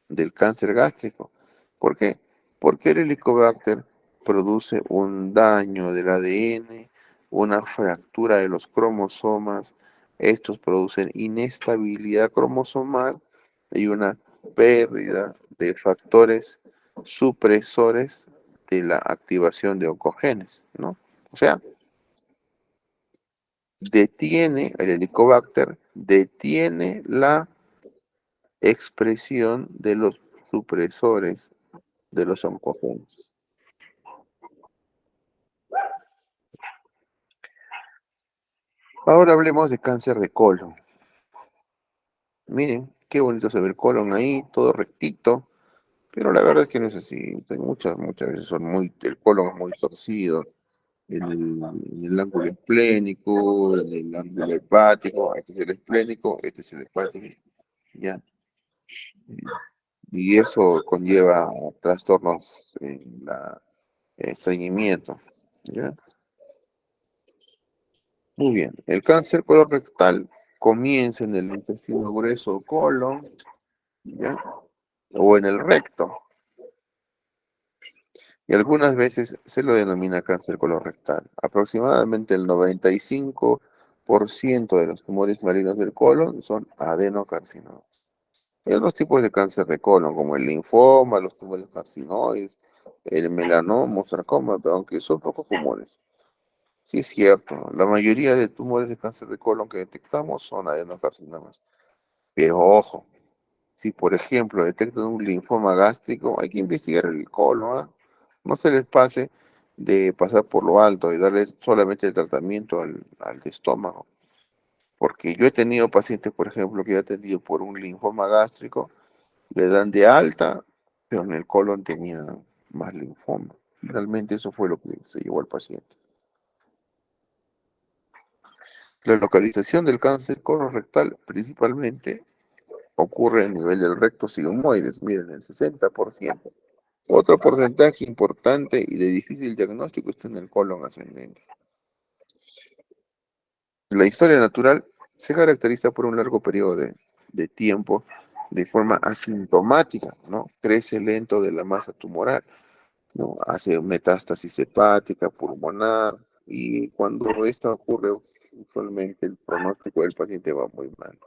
del cáncer gástrico. ¿Por qué? Porque el Helicobacter produce un daño del ADN, una fractura de los cromosomas, Estos producen inestabilidad cromosomal y una pérdida de factores supresores de la activación de oncogenes, ¿no? O sea, detiene, el Helicobacter detiene la expresión de los supresores de los oncogenes. Ahora hablemos de cáncer de colon. Miren, qué bonito se ve el colon ahí, todo rectito, pero la verdad es que no es así. Muchas veces el colon es muy torcido, en el ángulo esplénico, en el ángulo hepático, este es el esplénico, este es el hepático, ¿ya? Y eso conlleva trastornos en la estreñimiento, ¿ya? Muy bien, el cáncer colorectal comienza en el intestino grueso o colon, ¿ya? O en el recto, y algunas veces se lo denomina cáncer colorectal. Aproximadamente el 95% de los tumores malignos del colon son adenocarcinomas. Hay otros tipos de cáncer de colon, como el linfoma, los tumores carcinoides, el melanoma o sarcoma, pero aunque son poco comunes. Sí es cierto, la mayoría de tumores de cáncer de colon que detectamos son adenocarcinomas. Pero ojo, si por ejemplo detectan un linfoma gástrico, hay que investigar el colon, ¿ah? No se les pase de pasar por lo alto y darles solamente el tratamiento al de estómago. Porque yo he tenido pacientes, por ejemplo, que he atendido por un linfoma gástrico, le dan de alta, pero en el colon tenía más linfoma. Finalmente eso fue lo que se llevó al paciente. La localización del cáncer colorectal principalmente ocurre a nivel del recto sigmoides, miren, el 60%. Otro porcentaje importante y de difícil diagnóstico está en el colon ascendente. La historia natural se caracteriza por un largo periodo de tiempo de forma asintomática, ¿no? Crece lento de la masa tumoral, ¿no? Hace metástasis hepática, pulmonar, y cuando esto ocurre, usualmente el pronóstico del paciente va muy mal.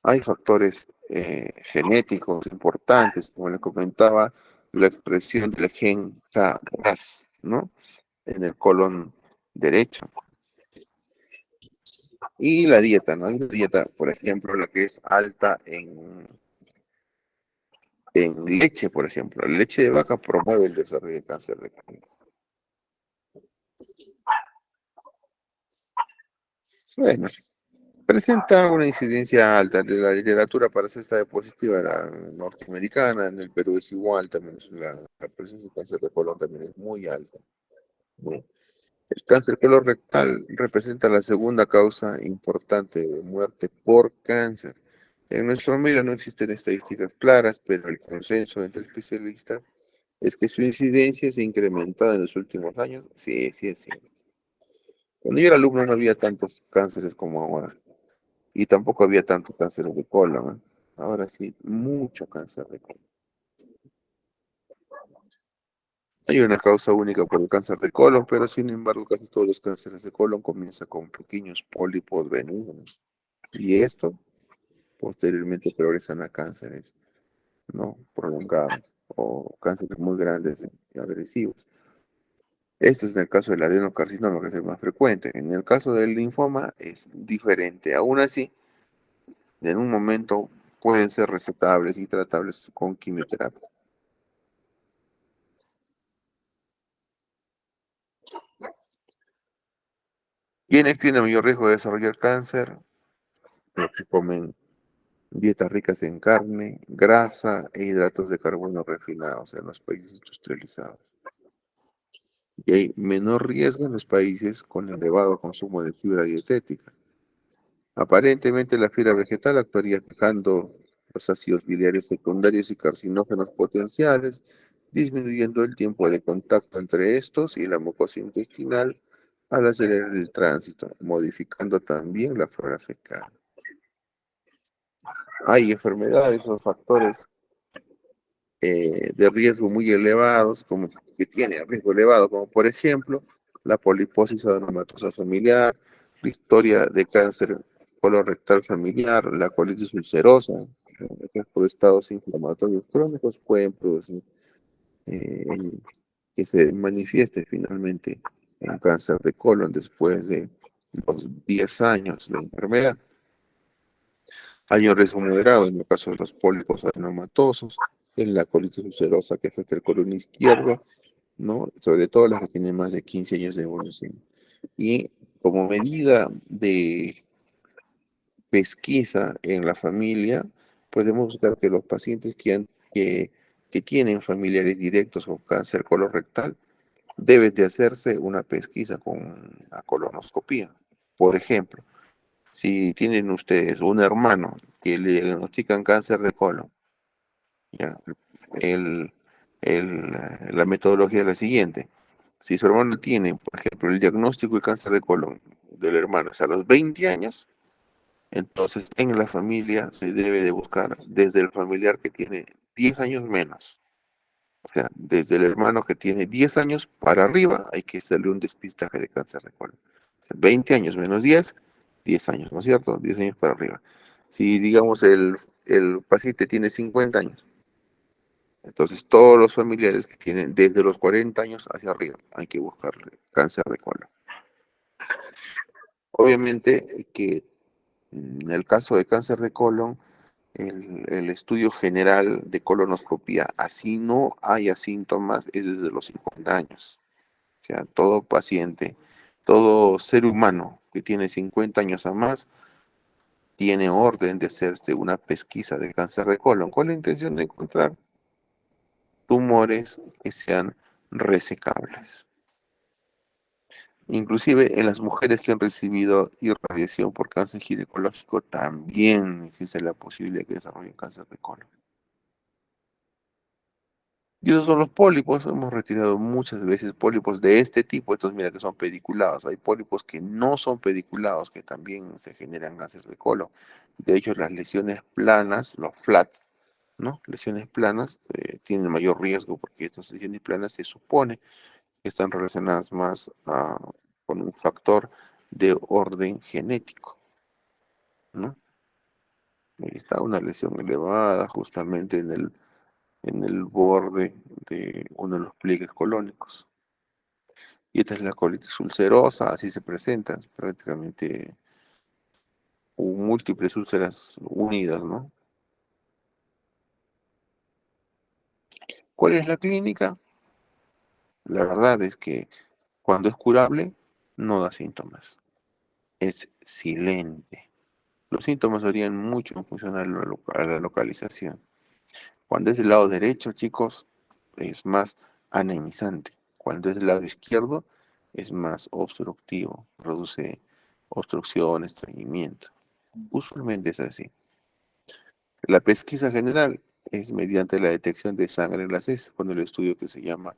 Hay factores genéticos importantes, como les comentaba, la expresión del gen KRAS, ¿no? En el colon derecho. Y la dieta, ¿no? Hay una dieta, por ejemplo, la que es alta en leche, por ejemplo. La leche de vaca promueve el desarrollo de cáncer de colon. Bueno, presenta una incidencia alta de la literatura para hacer esta diapositiva, la norteamericana, en el Perú es igual, también la presencia de cáncer de colon también es muy alta, ¿no? El cáncer colorectal representa la segunda causa importante de muerte por cáncer. En nuestro medio no existen estadísticas claras, pero el consenso entre especialistas es que su incidencia se ha incrementado en los últimos años. Sí, sí, sí. Cuando yo era alumno no había tantos cánceres como ahora. Y tampoco había tanto cáncer de colon, ¿eh? Ahora sí, mucho cáncer de colon. Hay una causa única por el cáncer de colon, pero sin embargo casi todos los cánceres de colon comienzan con pequeños pólipos benignos. Y esto posteriormente progresan a cánceres no prolongados o cánceres muy grandes y agresivos. Esto es en el caso del adenocarcinoma, que es el más frecuente. En el caso del linfoma es diferente. Aún así, en un momento pueden ser recetables y tratables con quimioterapia. ¿Quiénes tienen mayor riesgo de desarrollar cáncer? Los que comen dietas ricas en carne, grasa e hidratos de carbono refinados en los países industrializados. Y hay menor riesgo en los países con elevado consumo de fibra dietética. Aparentemente la fibra vegetal actuaría fijando los ácidos biliares secundarios y carcinógenos potenciales, disminuyendo el tiempo de contacto entre estos y la mucosa intestinal al acelerar el tránsito, modificando también la flora fecal. Hay enfermedades o factores de riesgo muy elevados, como que tienen riesgo elevado, como por ejemplo la poliposis adenomatosa familiar, la historia de cáncer colorectal familiar, la colitis ulcerosa, que por estados inflamatorios crónicos pueden producir que se manifieste finalmente un cáncer de colon después de los 10 años de enfermedad. Hay un riesgo moderado en el caso de los pólipos adenomatosos, en la colitis ulcerosa que afecta el colon izquierdo, ¿no? Sobre todo las que tienen más de 15 años de evolución. Y como medida de pesquisa en la familia, podemos buscar que los pacientes que tienen familiares directos con cáncer colorectal deben de hacerse una pesquisa con la colonoscopía. Por ejemplo, si tienen ustedes un hermano que le diagnostican cáncer de colon, ya, el, la metodología es la siguiente. Si su hermano tiene, por ejemplo, el diagnóstico de cáncer de colon del hermano es a los 20 años, entonces en la familia se debe de buscar desde el familiar que tiene 10 años menos. O sea, desde el hermano que tiene 10 años para arriba hay que hacerle un despistaje de cáncer de colon. O sea, 20 años menos 10, 10 años, ¿no es cierto? 10 años para arriba. Si, digamos, el paciente tiene 50 años, entonces todos los familiares que tienen desde los 40 años hacia arriba hay que buscarle cáncer de colon. Obviamente que en el caso de cáncer de colon, el estudio general de colonoscopía, así no haya síntomas, es desde los 50 años. O sea, todo paciente, todo ser humano que tiene 50 años o más, tiene orden de hacerse una pesquisa de cáncer de colon con la intención de encontrar tumores que sean resecables. Inclusive en las mujeres que han recibido irradiación por cáncer ginecológico también existe la posibilidad de que desarrollen cáncer de colon. Y esos son los pólipos. Hemos retirado muchas veces pólipos de este tipo. Estos, mira, que son pediculados. Hay pólipos que no son pediculados, que también se generan cáncer de colon. De hecho, las lesiones planas, los flats, ¿no? Lesiones planas tienen mayor riesgo porque estas lesiones planas se supone que están relacionadas más con un factor de orden genético, ¿no? Ahí está una lesión elevada justamente en el borde de uno de los pliegues colónicos. Y esta es la colitis ulcerosa, así se presenta, prácticamente múltiples úlceras unidas, ¿no? ¿Cuál es la clínica? La verdad es que cuando es curable, no da síntomas. Es silente. Los síntomas varían mucho en función a la localización. Cuando es del lado derecho, chicos, es más anemizante. Cuando es del lado izquierdo, es más obstructivo, produce obstrucción, estreñimiento. Usualmente es así. La pesquisa general es mediante la detección de sangre en las heces, con el estudio que se llama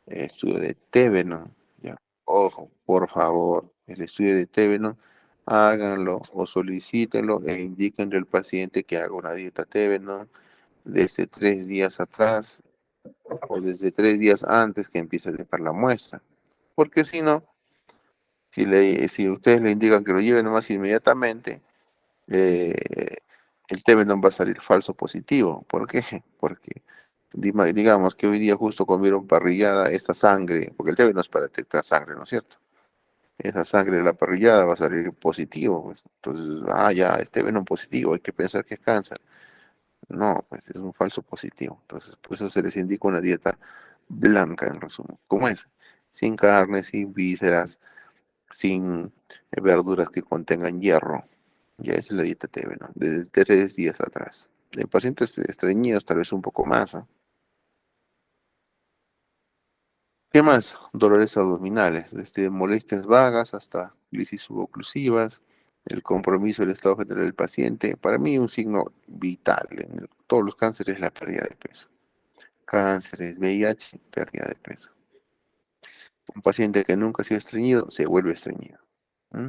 estudio de Tevenon. ¿Ya? Ojo, por favor, el estudio de Tevenon, háganlo o solicítenlo e indiquen al paciente que haga una dieta Tevenon desde 3 días atrás o desde 3 días antes que empiece a dejar la muestra. Porque si no, si ustedes le indican que lo lleven nomás inmediatamente, eh, el Tevenon va a salir falso positivo. ¿Por qué? Porque digamos que hoy día justo comieron parrillada, esa sangre, porque el Tevenon es para detectar sangre, ¿no es cierto? Esa sangre de la parrillada va a salir positivo, pues. Entonces, ya, es Tevenon positivo, hay que pensar que es cáncer. No, pues es un falso positivo. Entonces, por eso se les indica una dieta blanca, en resumen. ¿Cómo es? Sin carne, sin vísceras, sin verduras que contengan hierro. Ya esa es la dieta TV, ¿no? Desde 3 días atrás. En pacientes estreñidos, tal vez un poco más, ¿no? ¿Qué más? Dolores abdominales, desde molestias vagas hasta crisis suboclusivas, el compromiso del estado general del paciente. Para mí, un signo vital en todos los cánceres es la pérdida de peso. Cánceres, VIH, pérdida de peso. Un paciente que nunca ha sido estreñido se vuelve estreñido. ¿Mm?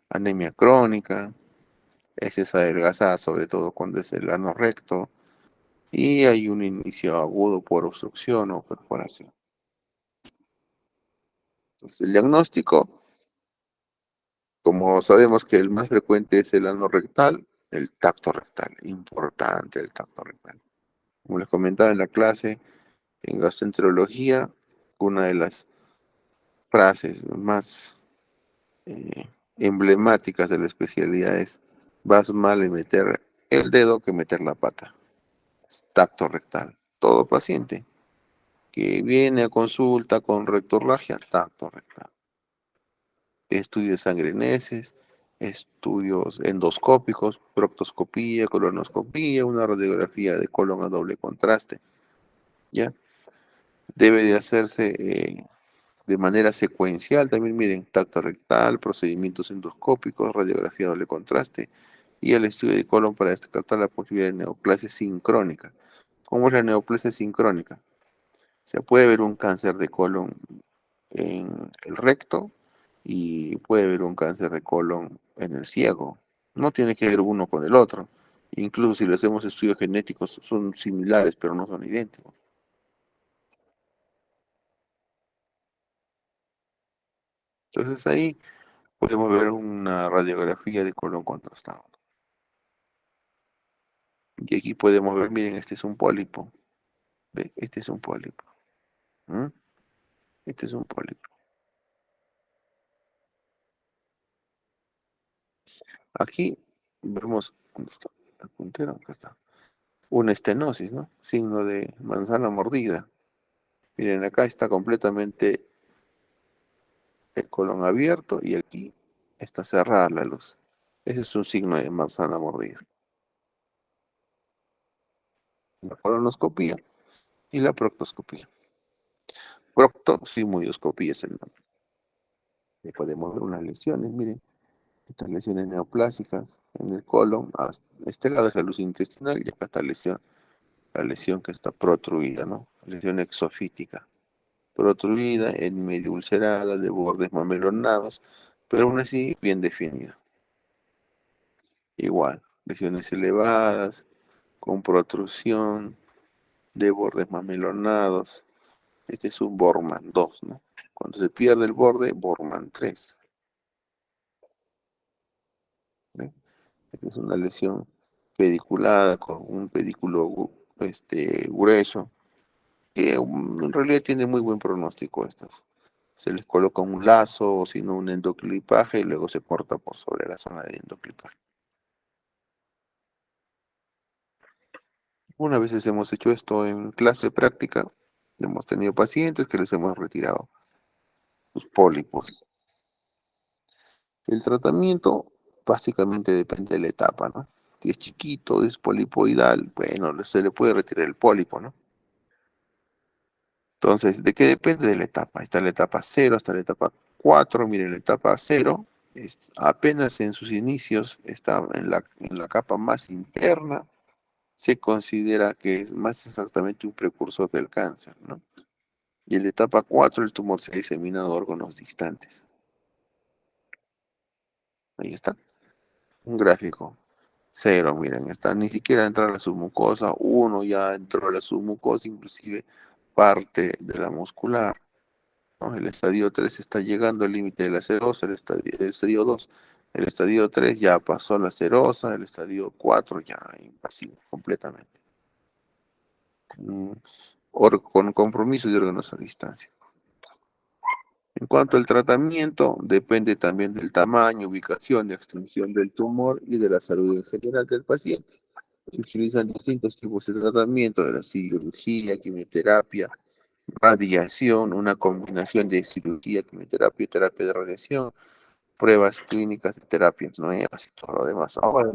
Anemia crónica, heces adelgazadas, sobre todo cuando es el ano recto, y hay un inicio agudo por obstrucción o perforación. Entonces, el diagnóstico, Como sabemos que el más frecuente es el ano rectal, el tacto rectal, importante el tacto rectal. Como les comentaba en la clase, en gastroenterología, una de las frases más eh, emblemáticas de la especialidad es: vas mal en meter el dedo que meter la pata. Tacto rectal. Todo paciente que viene a consulta con rectorragia, tacto rectal. Estudio de sangre en heces, estudios endoscópicos, proctoscopía, colonoscopía, una radiografía de colon a doble contraste, ¿ya? Debe de hacerse de manera secuencial, también miren, tacto rectal, procedimientos endoscópicos, radiografía doble contraste y el estudio de colon para descartar la posibilidad de neoplasia sincrónica. ¿Cómo es la neoplasia sincrónica? Se puede ver un cáncer de colon en el recto y puede haber un cáncer de colon en el ciego. No tiene que ver uno con el otro. Incluso si le hacemos estudios genéticos, son similares, pero no son idénticos. Entonces ahí podemos ver una radiografía de colon contrastado. Y aquí podemos ver, miren, este es un pólipo. ¿Ve? Este es un pólipo. ¿Mm? Este es un pólipo. Aquí vemos, ¿dónde está? El puntero, acá está. Una estenosis, ¿no? Signo de manzana mordida. Miren, acá está completamente el colon abierto y aquí está cerrada la luz. Ese es un signo de manzana mordida. La colonoscopía y la proctoscopía. Proctosigmoidoscopía es el nombre. Y podemos ver unas lesiones, miren, estas lesiones neoplásicas en el colon. Este lado es la luz intestinal y acá está la lesión que está protruida, ¿no? Lesión exofítica. Protruida, en medio ulcerada, de bordes mamelonados, pero aún así bien definida. Igual, lesiones elevadas, con protrusión, de bordes mamelonados. Este es un Bormann 2, ¿no? Cuando se pierde el borde, Bormann 3. ¿Ve? Esta es una lesión pediculada con un pedículo grueso, que en realidad tiene muy buen pronóstico estas. Se les coloca un lazo o si no un endoclipaje y luego se corta por sobre la zona de endoclipaje. Una vez hemos hecho esto en clase práctica, hemos tenido pacientes que les hemos retirado sus pólipos. El tratamiento básicamente depende de la etapa, ¿no? Si es chiquito, es polipoidal, bueno, se le puede retirar el pólipo, ¿no? Entonces, ¿de qué depende de la etapa? Está la etapa 0 hasta la etapa 4. Miren, la etapa 0 es apenas en sus inicios, está en la capa más interna, se considera que es más exactamente un precursor del cáncer, ¿no? Y en la etapa 4 el tumor se ha diseminado a órganos distantes. Ahí está, un gráfico. 0, miren, está ni siquiera entrar a la submucosa. 1 ya entró a la submucosa, inclusive parte de la muscular, ¿no? El estadio 3 está llegando al límite de la serosa, el estadio 2. El estadio 3 ya pasó la serosa, el estadio 4 ya invasivo completamente. Mm, con compromiso de órganos a distancia. En cuanto al tratamiento, depende también del tamaño, ubicación y extensión del tumor y de la salud en general del paciente. Se utilizan distintos tipos de tratamiento, de la cirugía, quimioterapia, radiación, una combinación de cirugía, quimioterapia y terapia de radiación, pruebas clínicas de terapias nuevas y todo lo demás. Ahora,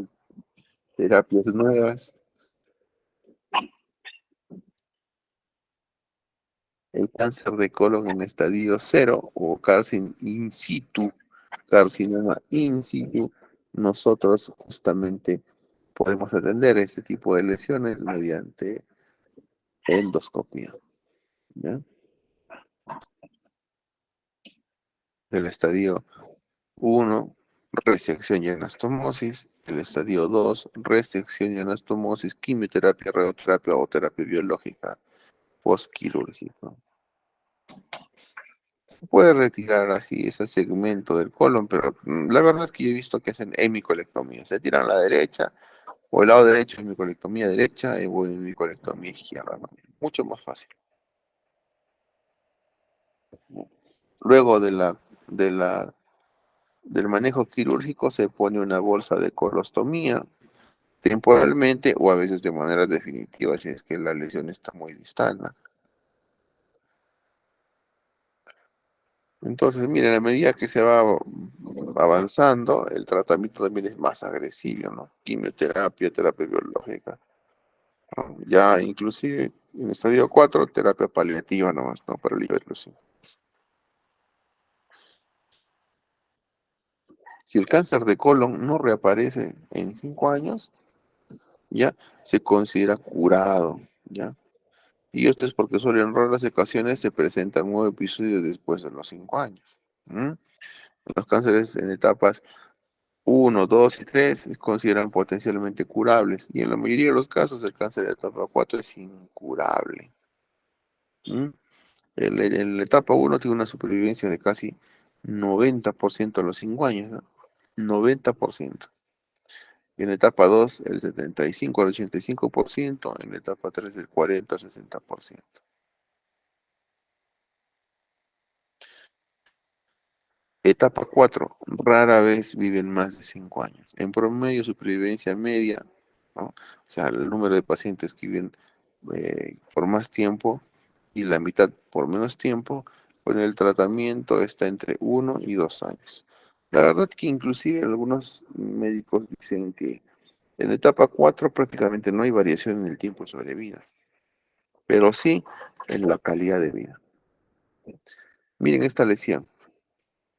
terapias nuevas, el cáncer de colon en estadio 0 o carcinoma in situ, nosotros justamente podemos atender este tipo de lesiones mediante endoscopia, ¿ya? Del estadio 1, resección y anastomosis. El estadio 2, resección y anastomosis, quimioterapia, radioterapia o terapia biológica postquirúrgica. Puede retirar así ese segmento del colon, pero la verdad es que yo he visto que hacen hemicolectomía. Se tiran a la derecha, o el lado derecho, hemicolectomía derecha, o hemicolectomía izquierda, ¿no? Mucho más fácil. Luego del manejo quirúrgico se pone una bolsa de colostomía temporalmente o a veces de manera definitiva si es que la lesión está muy distal, ¿no? Entonces, miren, a medida que se va avanzando, el tratamiento también es más agresivo, ¿no? Quimioterapia, terapia biológica, ¿no? Ya inclusive en estadio 4 terapia paliativa nomás, ¿no? Para el sí. Si el cáncer de colon no reaparece en 5 años, ya se considera curado, ¿ya? Y esto es porque solo en raras ocasiones se presentan nuevos episodios después de los 5 años. ¿M? Los cánceres en etapas uno, 2 y 3 se consideran potencialmente curables y en la mayoría de los casos el cáncer de etapa 4 es incurable. ¿M? En la etapa uno tiene una supervivencia de casi 90% a los 5 años, ¿no? 90%. En la etapa 2 el 75 al 85%, en la etapa 3 el 40 al 60%. Etapa 4 rara vez viven más de 5 años. En promedio, supervivencia media, ¿no? O sea, el número de pacientes que viven por más tiempo y la mitad por menos tiempo, con el tratamiento está entre 1 y 2 años. La verdad que inclusive algunos médicos dicen que en etapa 4 prácticamente no hay variación en el tiempo de sobrevida, pero sí en la calidad de vida. Miren esta lesión.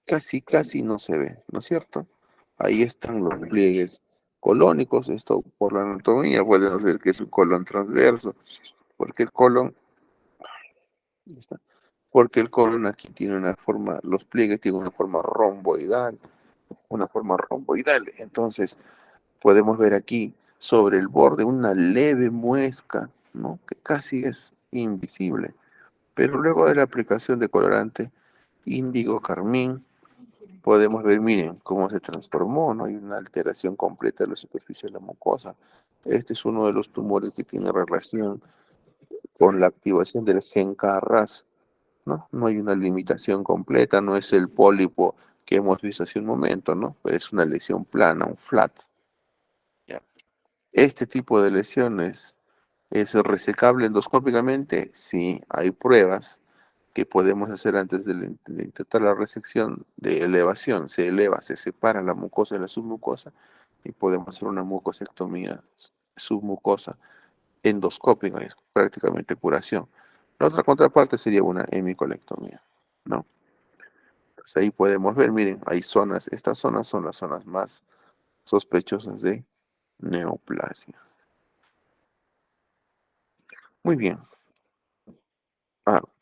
Casi no se ve, ¿no es cierto? Ahí están los pliegues colónicos, esto por la anatomía podemos ver que es un colon transverso, porque el colon, ahí está, porque el colon aquí tiene una forma, los pliegues tienen una forma romboidal, entonces podemos ver aquí sobre el borde una leve muesca, ¿no? Que casi es invisible, pero luego de la aplicación de colorante índigo carmín, podemos ver, miren, cómo se transformó, ¿no? Hay una alteración completa de la superficie de la mucosa. Este es uno de los tumores que tiene relación con la activación del gen KRAS, ¿no? No hay una limitación completa, no es el pólipo que hemos visto hace un momento, ¿no? Pero es una lesión plana, un flat. ¿Ya? Este tipo de lesiones es resecable endoscópicamente, sí, hay pruebas que podemos hacer antes de intentar la resección de elevación. Se eleva, se separa la mucosa de la submucosa y podemos hacer una mucosectomía submucosa endoscópica, es prácticamente curación. La otra contraparte sería una hemicolectomía, ¿no? Entonces ahí podemos ver, miren, hay zonas, estas zonas son las zonas más sospechosas de neoplasia. Muy bien.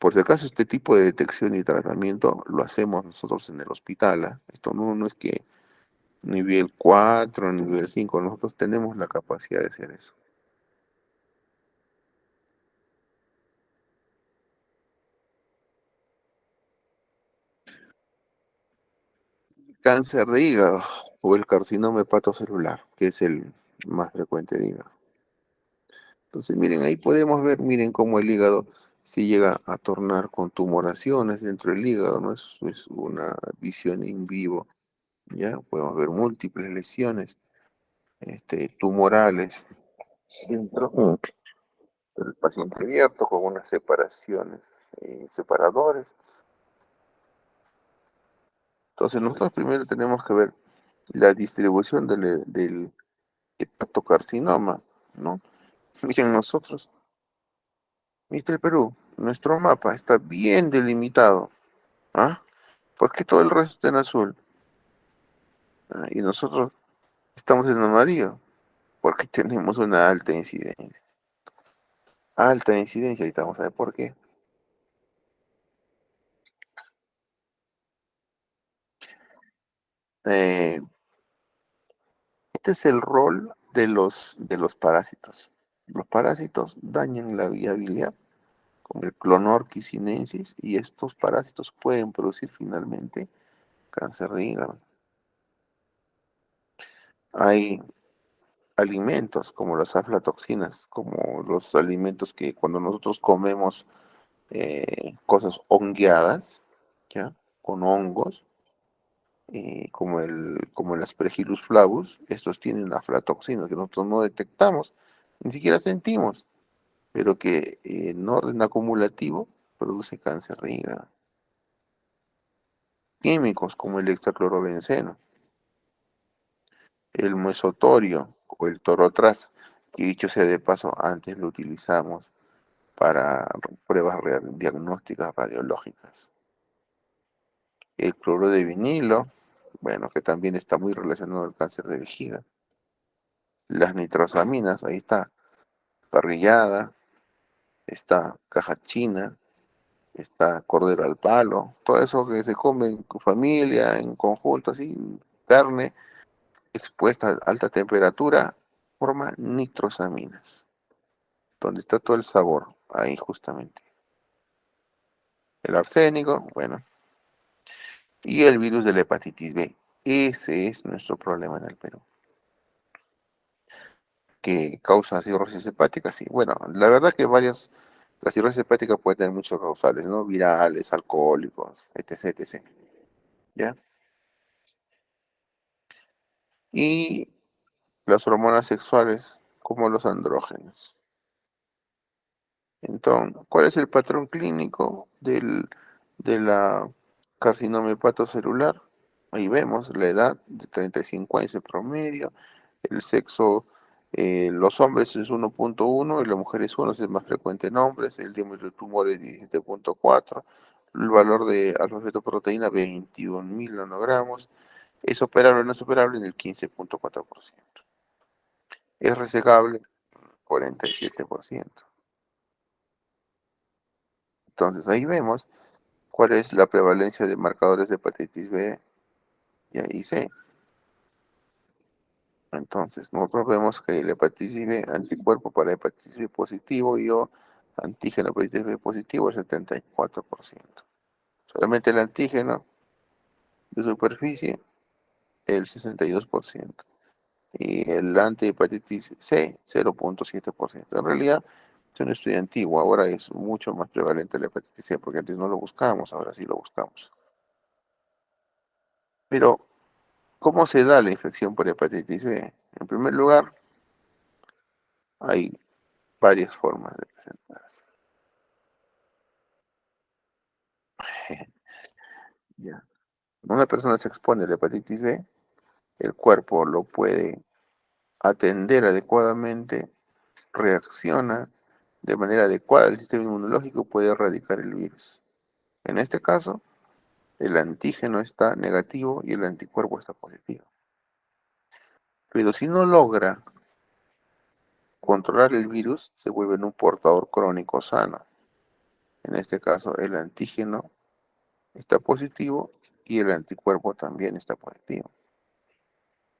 Por si acaso, este tipo de detección y tratamiento lo hacemos nosotros en el hospital, ¿ah? Esto no es que nivel 4, nivel 5, nosotros tenemos la capacidad de hacer eso. Cáncer de hígado o el carcinoma hepatocelular, que es el más frecuente de hígado. Entonces, miren, ahí podemos ver, miren cómo el hígado se llega a tornar con tumoraciones dentro del hígado, ¿no? Es una visión en vivo, ¿ya? Podemos ver múltiples lesiones tumorales dentro del paciente abierto con unas separaciones, separadores. Entonces, nosotros primero tenemos que ver la distribución del hepatocarcinoma, ¿no? Miren nosotros, mister Perú, nuestro mapa está bien delimitado, ¿ah? ¿Por qué todo el resto está en azul? Y nosotros estamos en amarillo, porque tenemos una alta incidencia. Alta incidencia, ahorita vamos a ver por qué. Eh, este es el rol de los parásitos. Los parásitos dañan la vía biliar como el Clonorchis sinensis, y estos parásitos pueden producir finalmente cáncer de hígado. Hay alimentos como las aflatoxinas, como los alimentos que cuando nosotros comemos cosas hongueadas, ¿ya? Con hongos, como el Aspergillus flavus, estos tienen aflatoxinas que nosotros no detectamos, ni siquiera sentimos, pero que en orden acumulativo produce cáncer de hígado. Químicos como el hexaclorobenceno, el mesotorio o el torotraz, que dicho sea de paso, antes lo utilizamos para pruebas diagnósticas radiológicas. El cloro de vinilo, bueno, que también está muy relacionado al cáncer de vejiga. Las nitrosaminas, ahí está, parrillada, está caja china, está cordero al palo, todo eso que se come en familia, en conjunto, así, carne expuesta a alta temperatura, forma nitrosaminas, donde está todo el sabor, ahí justamente. El arsénico, bueno, y el virus de la hepatitis B. Ese es nuestro problema en el Perú. Que causa cirrosis hepática, sí. Bueno, la verdad que la cirrosis hepática puede tener muchos causales, ¿no? Virales, alcohólicos, etc, etc. ¿Ya? Y las hormonas sexuales, como los andrógenos. Entonces, ¿cuál es el patrón clínico de la carcinoma hepatocelular? Ahí vemos la edad de 35 años en promedio, el sexo, los hombres es 1.1 y la mujer es 1, es más frecuente en hombres, el diámetro de tumor es 17.4, el valor de alfa-fetoproteína 21.000 nanogramos, es operable o no es operable en el 15.4%, es resecable 47%. Entonces ahí vemos cuál es la prevalencia de marcadores de hepatitis B y C. Entonces, nosotros vemos que la hepatitis B, anticuerpo para hepatitis B positivo y o antígeno hepatitis B positivo, el 74%. Solamente el antígeno de superficie, el 62%. Y el antihepatitis C, 0.7%. En realidad, es un estudio antiguo, ahora es mucho más prevalente la hepatitis C, porque antes no lo buscábamos, ahora sí lo buscamos. Pero, ¿cómo se da la infección por hepatitis B? En primer lugar, hay varias formas de presentarse. Ya. Una persona se expone a la hepatitis B, el cuerpo lo puede atender adecuadamente, reacciona de manera adecuada, el sistema inmunológico puede erradicar el virus. En este caso, el antígeno está negativo y el anticuerpo está positivo. Pero si no logra controlar el virus, se vuelve en un portador crónico sano. En este caso, el antígeno está positivo y el anticuerpo también está positivo.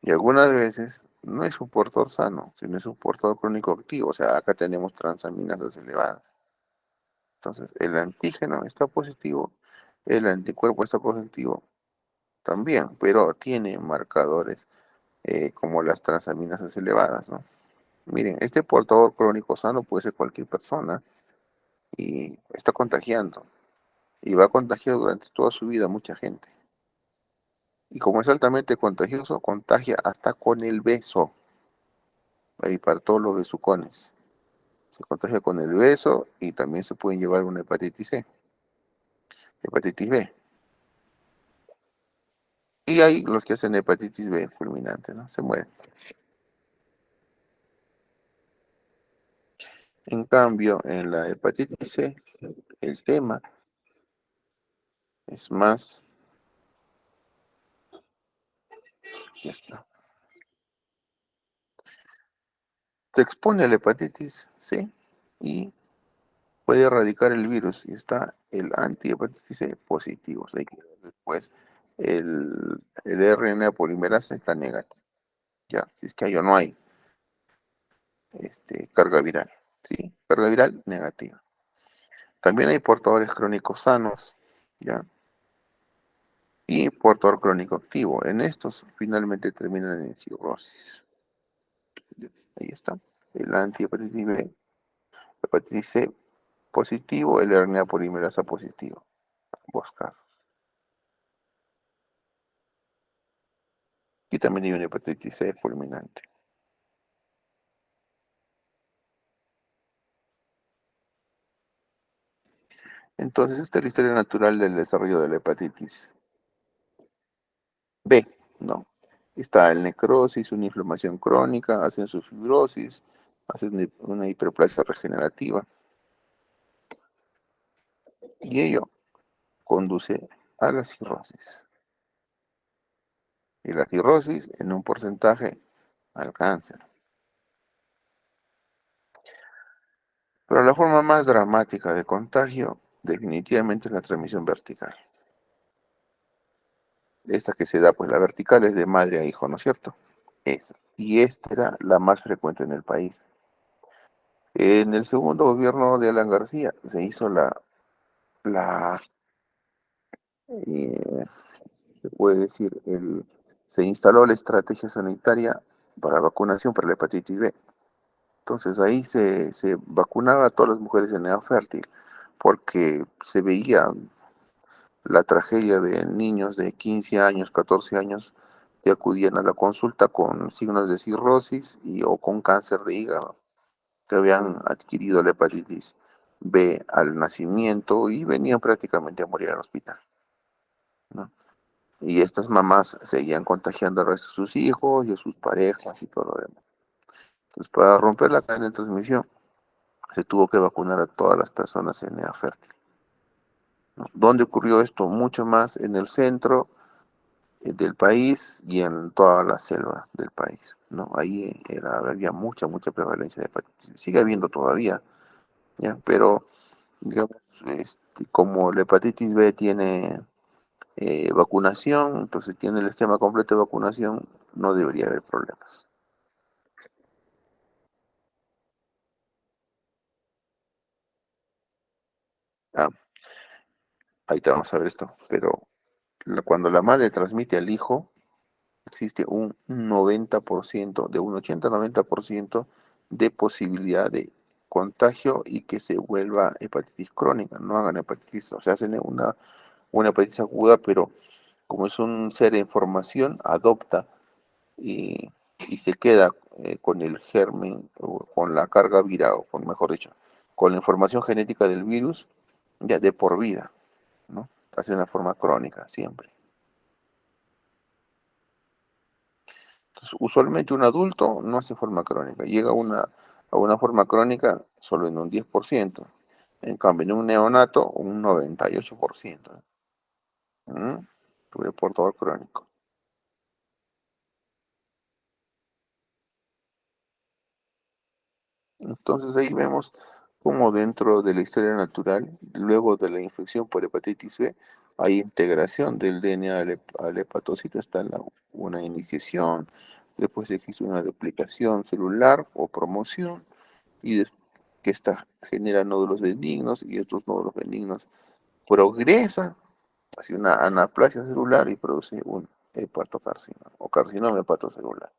Y algunas veces no es un portador sano, sino es un portador crónico activo. O sea, acá tenemos transaminasas elevadas. Entonces, el antígeno está positivo, el anticuerpo está positivo también, pero tiene marcadores como las transaminasas elevadas, ¿no? Miren, este portador crónico sano puede ser cualquier persona y está contagiando. Y va a contagiar durante toda su vida a mucha gente. Y como es altamente contagioso, contagia hasta con el beso. Ahí para todos los besucones. Se contagia con el beso y también se pueden llevar una hepatitis C, hepatitis B. Y hay los que hacen hepatitis B fulminante, ¿no? Se mueren. En cambio, en la hepatitis C, el tema es más, ya está. Se expone a la hepatitis C y puede erradicar el virus y está el antihepatitis C positivo. O sea, que después el RNA polimerasa está negativo. Ya, si es que hay o no hay carga viral. ¿Sí? Carga viral negativa. También hay portadores crónicos sanos, ¿ya? Y portador crónico activo. En estos finalmente terminan en cirrosis. Ahí está. El antihepatitis B, hepatitis C positivo, el RNA polimerasa positivo. Ambos casos. Y también hay una hepatitis C fulminante. Entonces, esta es la historia natural del desarrollo de la hepatitis B, ¿no? Está el necrosis, una inflamación crónica, hacen su fibrosis, hacen una hiperplasia regenerativa, y ello conduce a la cirrosis. Y la cirrosis, en un porcentaje, al cáncer. Pero la forma más dramática de contagio, definitivamente es la transmisión vertical. Esta que se da, pues la vertical es de madre a hijo, ¿no es cierto? Esa. Y esta era la más frecuente en el país. En el segundo gobierno de Alan García se hizo la eh, se puede decir, se instaló la estrategia sanitaria para vacunación para la hepatitis B. Entonces ahí se vacunaba a todas las mujeres en edad fértil, porque se veía la tragedia de niños de 15 años, 14 años, que acudían a la consulta con signos de cirrosis o con cáncer de hígado, que habían adquirido la hepatitis B al nacimiento y venían prácticamente a morir al hospital, ¿no? Y estas mamás seguían contagiando al resto de sus hijos y a sus parejas y todo lo demás. Entonces, para romper la cadena de transmisión, se tuvo que vacunar a todas las personas en edad fértil, ¿no? ¿Dónde ocurrió esto? Mucho más en el centro del país y en toda la selva del país, ¿no? Ahí había mucha prevalencia de hepatitis. Sigue habiendo todavía, ¿ya? Pero, digamos, como la hepatitis B tiene vacunación, entonces tiene el esquema completo de vacunación, no debería haber problemas. Ah, ahí te vamos a ver esto, pero cuando la madre transmite al hijo, existe un 90%, de un 80-90% de posibilidad de contagio y que se vuelva hepatitis crónica, no hagan hepatitis, o sea, hacen una hepatitis aguda, pero como es un ser en formación, adopta y se queda con el germen, o con la carga viral, o con, mejor dicho, con la información genética del virus, ya de por vida, ¿no? Hace una forma crónica siempre. Entonces, usualmente un adulto no hace forma crónica, llega a una forma crónica solo en un 10%. En cambio, en un neonato, un 98%. ¿Mm? Tuve portador crónico. Entonces ahí vemos cómo dentro de la historia natural, luego de la infección por hepatitis B, hay integración del DNA al hepatocito, está una iniciación, después existe una duplicación celular o promoción, y que esta genera nódulos benignos, y estos nódulos benignos progresan hacia una anaplasia celular y produce un hepatocarcinoma o carcinoma hepatocelular.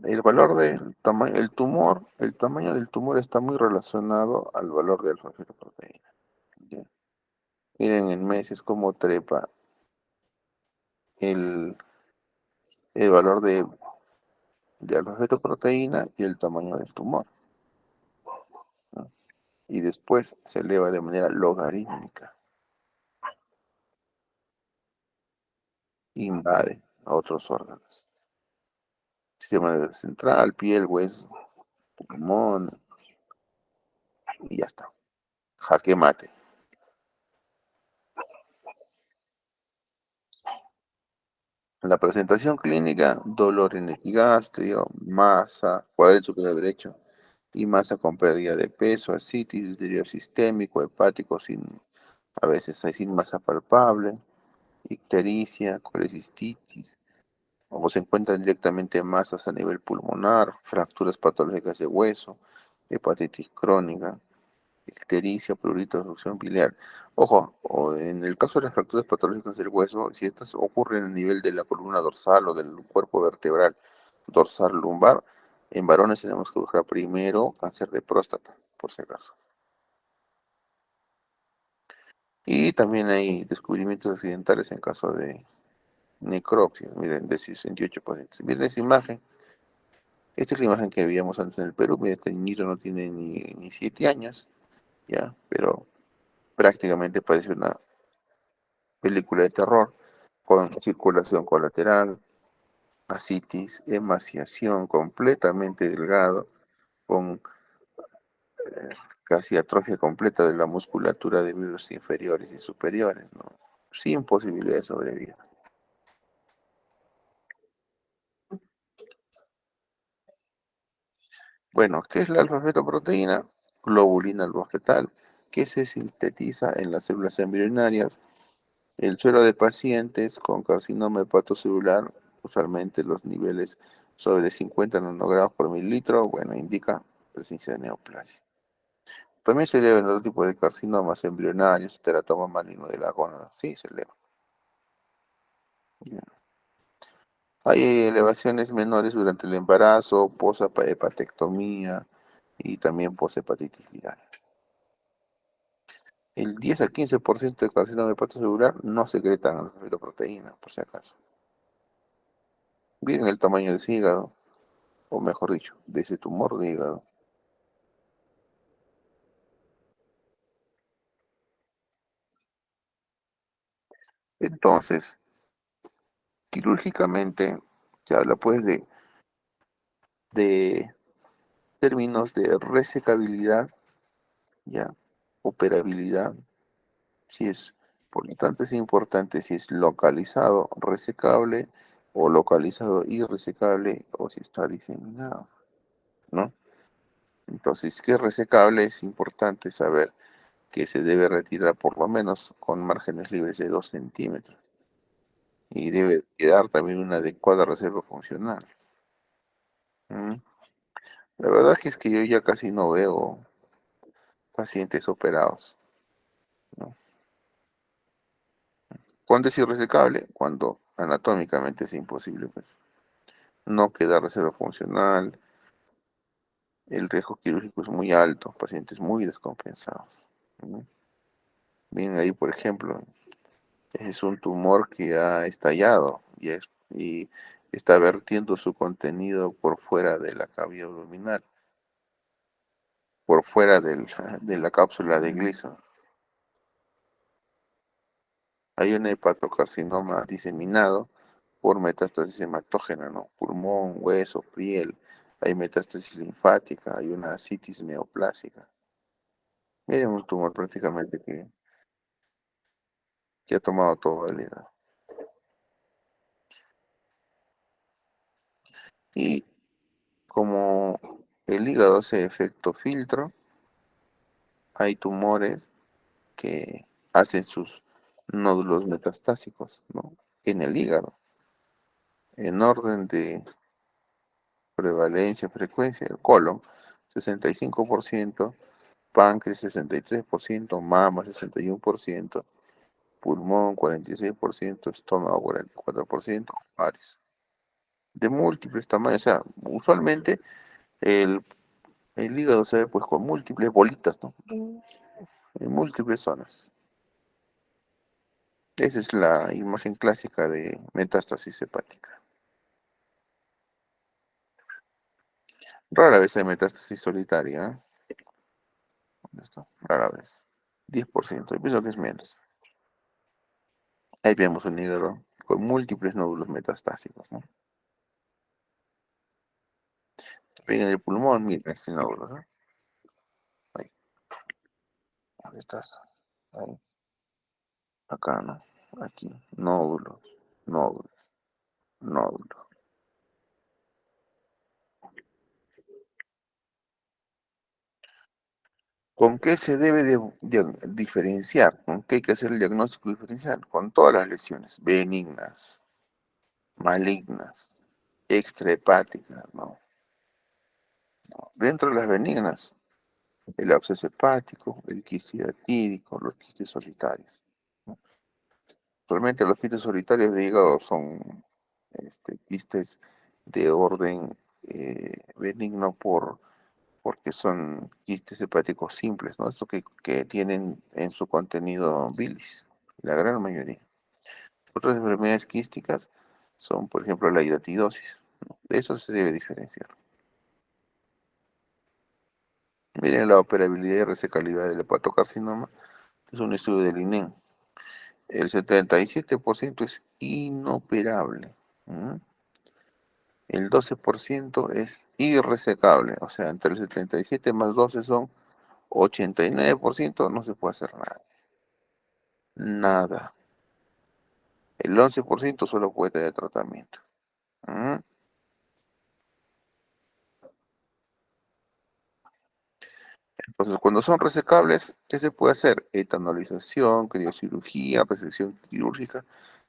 El valor del tamaño, el tamaño del tumor está muy relacionado al valor de alfa-fetoproteína. ¿Ya? Miren en meses cómo trepa el, el valor de alfa-fetoproteína y el tamaño del tumor, ¿no? Y después se eleva de manera logarítmica, invade a otros órganos. Sistema nervioso central, piel, hueso, pulmón, y ya está. Jaque mate. La presentación clínica, dolor en epigastrio, masa, cuadril superior derecho y masa con pérdida de peso, ascitis, deterioro sistémico, hepático, a veces hay sin masa palpable, ictericia, colecistitis, o se encuentran directamente masas a nivel pulmonar, fracturas patológicas de hueso, hepatitis crónica, ictericia, prurito, obstrucción biliar. Ojo, o en el caso de las fracturas patológicas del hueso, si estas ocurren a nivel de la columna dorsal o del cuerpo vertebral dorsal lumbar, en varones tenemos que buscar primero cáncer de próstata, por si acaso. Y también hay descubrimientos accidentales en caso de necropsia, miren, de 68 pacientes. Miren esa imagen. Esta es la imagen que veíamos antes en el Perú. Mira, este niñito no tiene ni 7 años, ya, pero prácticamente parece una película de terror, con circulación colateral, ascitis, emaciación, completamente delgado, con casi atrofia completa de la musculatura de miembros inferiores y superiores, ¿no? Sin posibilidad de sobrevida. Bueno, ¿qué es la alfa-fetoproteína? Globulina alfa-fetal, que se sintetiza en las células embrionarias. El suero de pacientes con carcinoma hepatocelular, usualmente los niveles sobre 50 nanogramos por mililitro, bueno, indica presencia de neoplasia. También se elevan otro tipo de carcinomas embrionarios, teratoma maligno de la gónada. Sí, se eleva. Ya. Hay elevaciones menores durante el embarazo, poshepatectomía y también poshepatitis viral. El 10 al 15% de carcinoma hepatocelular no secretan alfa-fetoproteína, por si acaso. Miren el tamaño del hígado, o mejor dicho, de ese tumor de hígado. Entonces, quirúrgicamente se habla pues de términos de resecabilidad, ya, operabilidad, si es, por lo tanto es importante si es localizado resecable o localizado irresecable o si está diseminado, ¿no? Entonces, ¿qué es resecable? Es importante saber que se debe retirar por lo menos con márgenes libres de 2 centímetros y debe quedar también una adecuada reserva funcional. ¿Mm? La verdad es que yo ya casi no veo pacientes operados, ¿no? ¿Cuándo es irresecable? Cuando anatómicamente es imposible, pues. No queda reserva funcional, el riesgo quirúrgico es muy alto, pacientes muy descompensados, ¿no? Bien, ahí, por ejemplo, es un tumor que ha estallado y está vertiendo su contenido por fuera de la cavidad abdominal, por fuera de la cápsula de Gleason. Hay un hepatocarcinoma diseminado por metástasis hematógena, ¿no? Pulmón, hueso, piel, hay metástasis linfática, hay una ascitis neoplásica. Miren un tumor prácticamente que ha tomado todo el hígado. Y como el hígado hace efecto filtro, hay tumores que hacen sus nódulos metastásicos, ¿no? En el hígado, en orden de prevalencia, frecuencia, el colon, 65%, páncreas 63%, mama 61%, pulmón 46%, estómago 44%, ovarios. De múltiples tamaños, o sea, usualmente el, el hígado se ve pues con múltiples bolitas, ¿no? En múltiples zonas. Esa es la imagen clásica de metástasis hepática. Rara vez hay metástasis solitaria, ¿eh? ¿Dónde está? Rara vez. 10%, yo pienso que es menos. Ahí vemos un hígado con múltiples nódulos metastásicos, ¿no? También en el pulmón, mira, este nódulo, ¿no? Ahí, ¿dónde estás? Ahí, acá, ¿no? Aquí, nódulos, nódulos, nódulos. ¿Con qué se debe diferenciar? ¿Con qué hay que hacer el diagnóstico diferencial? Con todas las lesiones benignas, malignas, extrahepáticas, ¿no? Dentro de las benignas, el absceso hepático, el quiste hidatídico, los quistes solitarios, ¿no? Actualmente los quistes solitarios de hígado son quistes de orden benigno porque son quistes hepáticos simples, ¿no? Esto que tienen en su contenido bilis, la gran mayoría. Otras enfermedades quísticas son, por ejemplo, la hidatidosis, ¿no? De eso se debe diferenciar. Miren la operabilidad y resecabilidad del hepatocarcinoma, es un estudio del INEM. El 77% es inoperable. ¿M? El 12% es irresecable, o sea, entre el 77 más 12 son 89%, no se puede hacer nada. Nada. El 11% solo puede tener tratamiento. ¿M? Entonces, cuando son resecables, ¿qué se puede hacer? Etanolización, criocirugía, resección quirúrgica,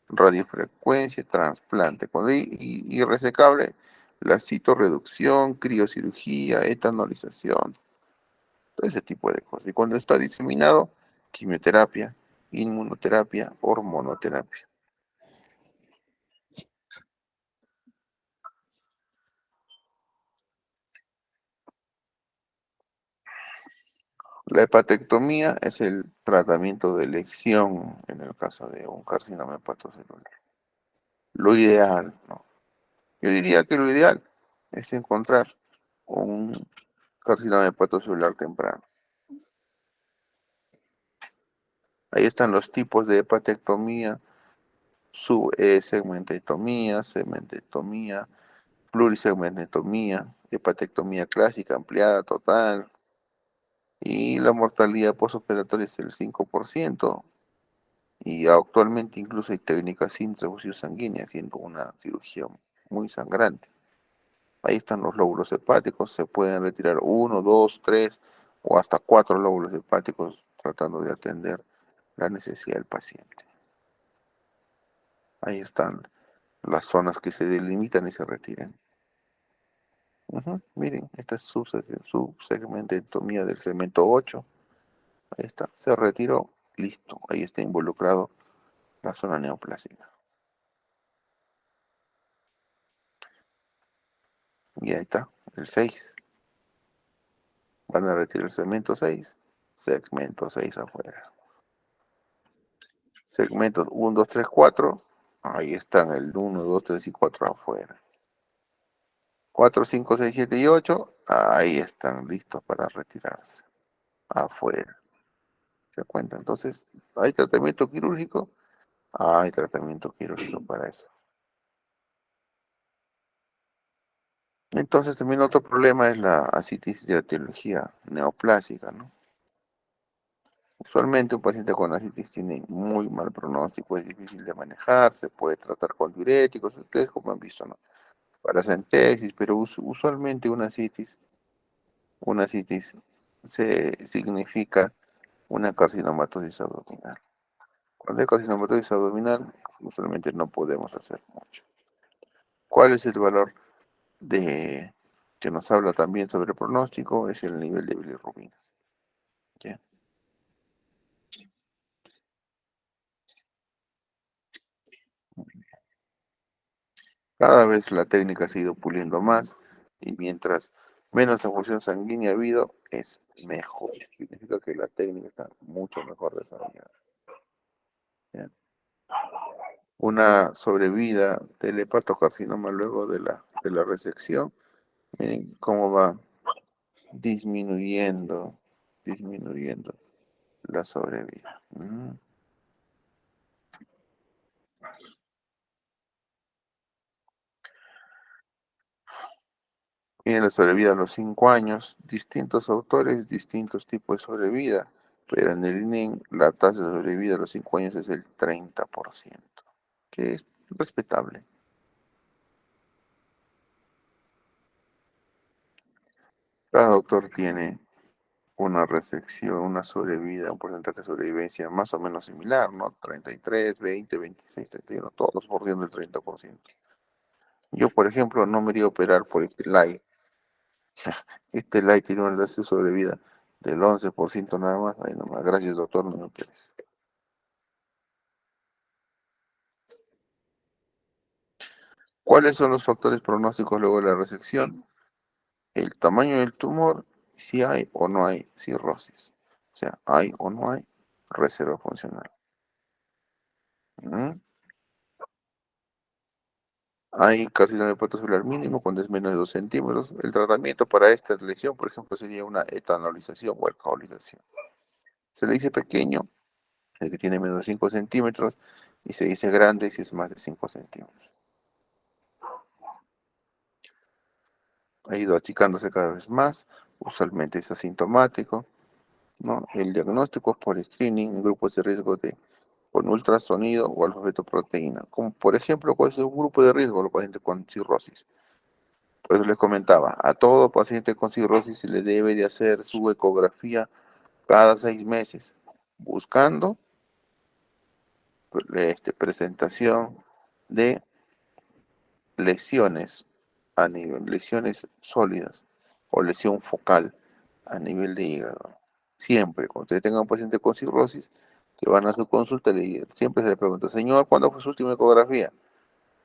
radiofrecuencia, trasplante. Cuando hay irresecable, la citorreducción, criocirugía, etanolización, todo ese tipo de cosas. Y cuando está diseminado, quimioterapia, inmunoterapia, hormonoterapia. La hepatectomía es el tratamiento de elección en el caso de un carcinoma hepatocelular. Lo ideal, ¿no? Yo diría que lo ideal es encontrar un carcinoma hepatocelular temprano. Ahí están los tipos de hepatectomía, subsegmenectomía, segmenectomía, plurisegmenectomía, hepatectomía clásica, ampliada, total, y la mortalidad postoperatoria es del 5%, y actualmente incluso hay técnicas sin transfusión sanguínea, siendo una cirugía muy sangrante. Ahí están los lóbulos hepáticos, se pueden retirar uno, dos, tres o hasta cuatro lóbulos hepáticos tratando de atender la necesidad del paciente. Ahí están las zonas que se delimitan y se retiran. Ujú, miren, esta es subsegmenectomía del segmento 8. Ahí está, se retiró, listo. Ahí está involucrado la zona neoplásica. Y ahí está, el 6. Van a retirar el segmento 6 afuera. Segmentos 1, 2, 3, 4. Ahí están el 1, 2, 3 y 4 afuera. 4, 5, 6, 7 y 8. Ahí están listos para retirarse. Afuera. ¿Se cuenta? Entonces, ¿hay tratamiento quirúrgico? Hay tratamiento quirúrgico para eso. Entonces, también otro problema es la ascitis de etiología neoplásica, ¿no? Usualmente un paciente con ascitis tiene muy mal pronóstico, es difícil de manejar, se puede tratar con diuréticos, ustedes como han visto, ¿no? Paracentesis, pero usualmente una citis se significa una carcinomatosis abdominal. Cuando hay carcinomatosis abdominal, usualmente no podemos hacer mucho. ¿Cuál es el valor de que nos habla también sobre el pronóstico? Es el nivel de bilirrubinas. ¿Ya? Cada vez la técnica se ha ido puliendo más y mientras menos efusión sanguínea ha habido, es mejor. Significa que la técnica está mucho mejor desarrollada. ¿Ya? Una sobrevida del hepatocarcinoma luego de la resección, miren cómo va disminuyendo, disminuyendo la sobrevida. Miren la sobrevida a los 5 años, distintos autores, distintos tipos de sobrevida, pero en el INEM la tasa de sobrevida a los 5 años es el 30%, que es respetable. Cada doctor tiene una resección, una sobrevida, un porcentaje de sobrevivencia más o menos similar, ¿no? 33, 20, 26, 31, todos por ciento del 30%. Yo, por ejemplo, no me iría a operar por este LAI. Este LAI tiene una tasa de sobrevida del 11% nada más. Ay, nomás, gracias doctor, no me operes. ¿Cuáles son los factores pronósticos luego de la resección? El tamaño del tumor, si hay o no hay cirrosis. O sea, hay o no hay reserva funcional. ¿Mm? Hay carcinoma hepatocelular mínimo cuando es menos de 2 centímetros. El tratamiento para esta lesión, por ejemplo, sería una etanolización o alcoholización. Se le dice pequeño, el que tiene menos de 5 centímetros, y se dice grande si es más de 5 centímetros. Ha ido achicándose cada vez más, usualmente es asintomático, ¿no? El diagnóstico es por screening en grupos de riesgo con ultrasonido o alfa-fetoproteína, como por ejemplo, ¿cuál es un grupo de riesgo? Los pacientes con cirrosis. Por eso les comentaba, a todo paciente con cirrosis se le debe de hacer su ecografía cada 6 meses, buscando presentación de lesiones lesiones sólidas o lesión focal a nivel de hígado. Siempre, cuando ustedes tengan un paciente con cirrosis, que van a su consulta, siempre se le pregunta, señor, ¿cuándo fue su última ecografía?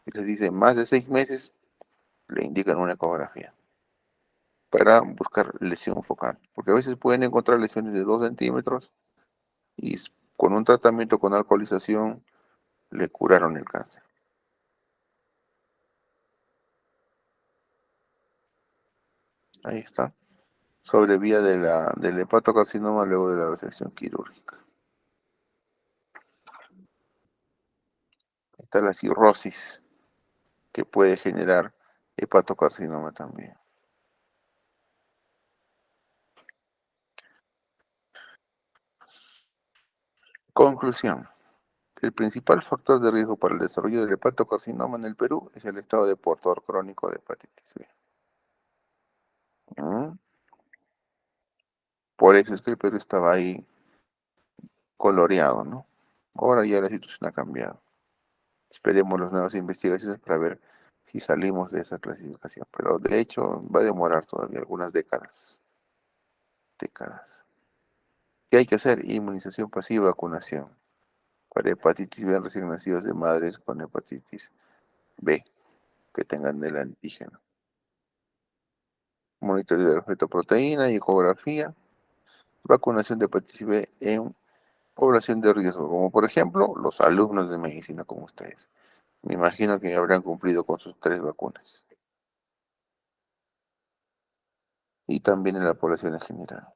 Y les dice, más de 6 meses, le indican una ecografía para buscar lesión focal. Porque a veces pueden encontrar lesiones de 2 centímetros y con un tratamiento con alcoholización le curaron el cáncer. Ahí está. Sobrevía del hepatocarcinoma luego de la resección quirúrgica. Está la cirrosis, que puede generar hepatocarcinoma también. Conclusión. El principal factor de riesgo para el desarrollo del hepatocarcinoma en el Perú es el estado de portador crónico de hepatitis B. ¿Mm? Por eso es que el Perú estaba ahí coloreado, ¿no? Ahora ya la situación ha cambiado. Esperemos las nuevas investigaciones para ver si salimos de esa clasificación. Pero de hecho va a demorar todavía algunas décadas. Décadas. ¿Qué hay que hacer? Inmunización pasiva y vacunación. Para hepatitis B en recién nacidos de madres con hepatitis B que tengan el antígeno. Monitoreo de la fetoproteína y ecografía. Vacunación de hepatitis B en población de riesgo, como por ejemplo los alumnos de medicina como ustedes. Me imagino que habrán cumplido con sus 3 vacunas. Y también en la población en general.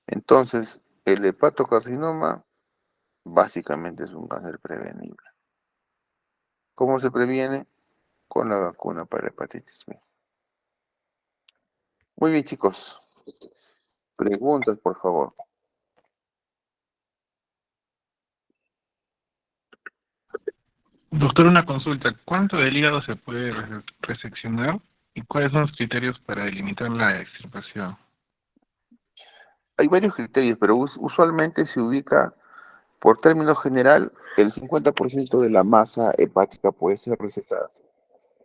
Entonces, el hepatocarcinoma básicamente es un cáncer prevenible. ¿Cómo se previene? Con la vacuna para hepatitis B. Muy bien, chicos. Preguntas, por favor. Doctor, una consulta. ¿Cuánto del hígado se puede reseccionar y cuáles son los criterios para delimitar la extirpación? Hay varios criterios, pero usualmente se ubica, por término general, el 50% de la masa hepática puede ser resectada.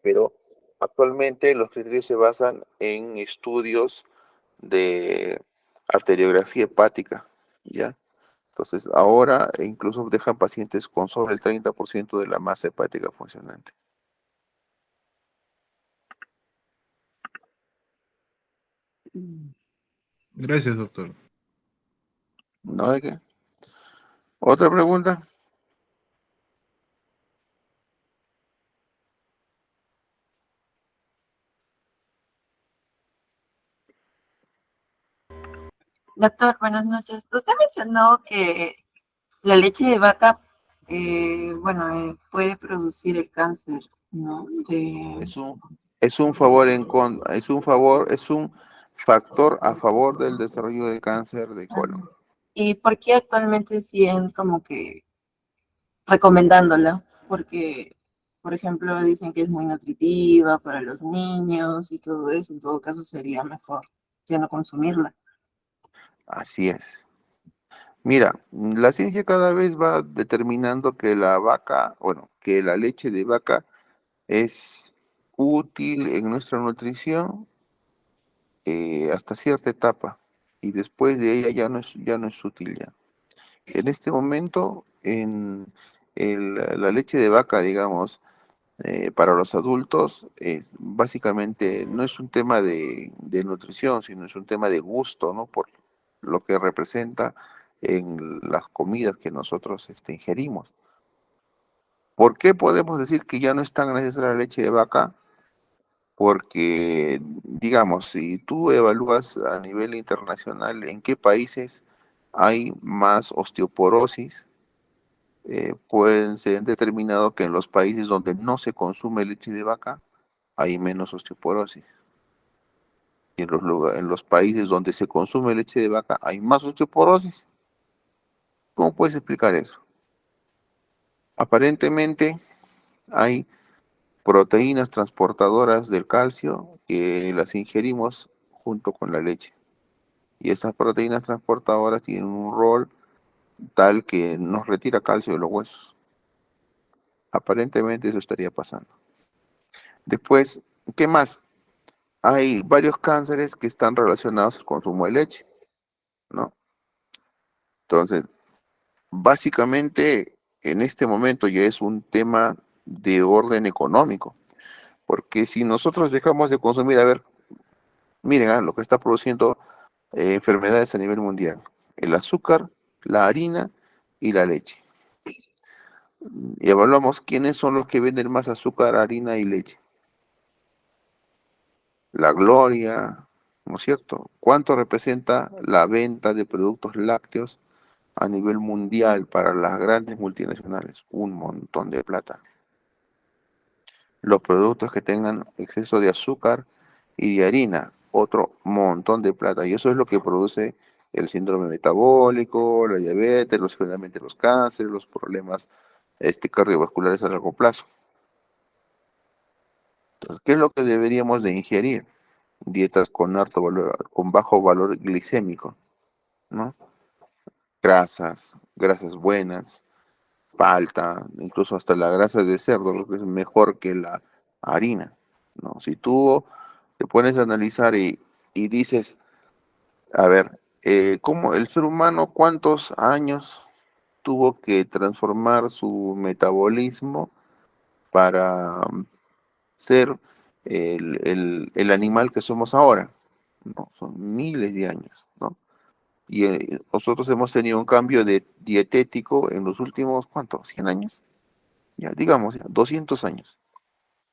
Pero actualmente los criterios se basan en estudios de arteriografía hepática, ¿ya? Entonces, ahora incluso dejan pacientes con sobre el 30% de la masa hepática funcionante. Gracias, doctor. ¿No de qué? ¿Otra pregunta? Doctor, buenas noches. Usted mencionó que la leche de vaca, puede producir el cáncer, ¿no? Es un, es un favor es un factor a favor del desarrollo de cáncer de colon. ¿Y por qué actualmente siguen como que recomendándola? Porque, por ejemplo, dicen que es muy nutritiva para los niños y todo eso. En todo caso, sería mejor ya no consumirla. Así es. Mira, la ciencia cada vez va determinando que la vaca, bueno, que la leche de vaca es útil en nuestra nutrición hasta cierta etapa y después de ella ya no es útil ya. En este momento, la leche de vaca, digamos, para los adultos, básicamente no es un tema de nutrición, sino es un tema de gusto, ¿no? Por lo que representa en las comidas que nosotros ingerimos. ¿Por qué podemos decir que ya no es tan necesaria la leche de vaca? Porque, digamos, si tú evalúas a nivel internacional en qué países hay más osteoporosis, pueden ser determinados que en los países donde no se consume leche de vaca hay menos osteoporosis. Y en los países donde se consume leche de vaca hay más osteoporosis. ¿Cómo puedes explicar eso? Aparentemente hay proteínas transportadoras del calcio que las ingerimos junto con la leche. Y esas proteínas transportadoras tienen un rol tal que nos retira calcio de los huesos. Aparentemente eso estaría pasando. Después, ¿qué más? Hay varios cánceres que están relacionados al consumo de leche, ¿no? Entonces, básicamente, en este momento ya es un tema de orden económico, porque si nosotros dejamos de consumir, a ver, miren, lo que está produciendo enfermedades a nivel mundial, el azúcar, la harina y la leche. Y evaluamos quiénes son los que venden más azúcar, harina y leche. La gloria, ¿no es cierto? ¿Cuánto representa la venta de productos lácteos a nivel mundial para las grandes multinacionales? Un montón de plata. Los productos que tengan exceso de azúcar y de harina, otro montón de plata. Y eso es lo que produce el síndrome metabólico, la diabetes, finalmente los cánceres, los problemas cardiovasculares a largo plazo. Entonces, ¿qué es lo que deberíamos de ingerir? Dietas con alto valor, con bajo valor glicémico, ¿no? Grasas buenas, palta, incluso hasta la grasa de cerdo, lo que es mejor que la harina, ¿no? Si tú te pones a analizar y dices, a ver, ¿cómo el ser humano cuántos años tuvo que transformar su metabolismo para ser el animal que somos ahora? ¿No? Son miles de años, ¿no? Y nosotros hemos tenido un cambio dietético en los últimos, ¿cuántos? ¿100 años? Ya, digamos, ya, 200 años.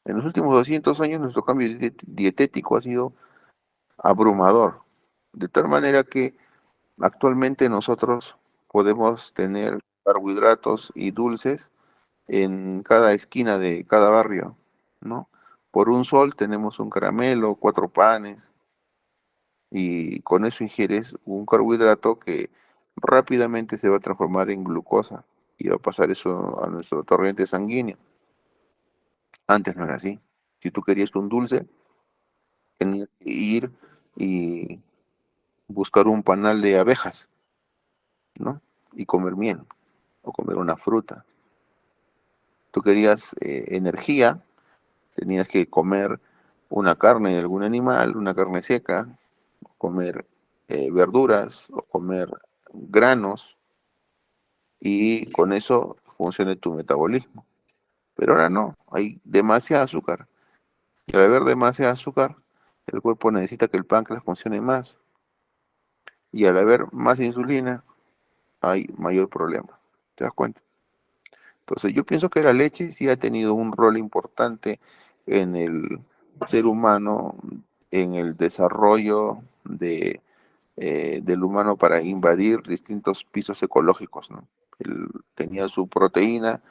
En los últimos 200 años nuestro cambio dietético ha sido abrumador, de tal manera que actualmente nosotros podemos tener carbohidratos y dulces en cada esquina de cada barrio, ¿no? Por un sol tenemos un caramelo, 4 panes, y con eso ingieres un carbohidrato que rápidamente se va a transformar en glucosa y va a pasar eso a nuestro torrente sanguíneo. Antes no era así. Si tú querías un dulce, tenías que ir y buscar un panal de abejas, ¿no? Y comer miel o comer una fruta. Tú querías energía, tenías que comer una carne de algún animal, una carne seca, comer verduras o comer granos y con eso funciona tu metabolismo. Pero ahora no, hay demasiada azúcar. Y al haber demasiada azúcar, el cuerpo necesita que el páncreas funcione más. Y al haber más insulina, hay mayor problema. ¿Te das cuenta? Entonces yo pienso que la leche sí ha tenido un rol importante en el ser humano, en el desarrollo del humano para invadir distintos pisos ecológicos, ¿no? Él tenía su proteína,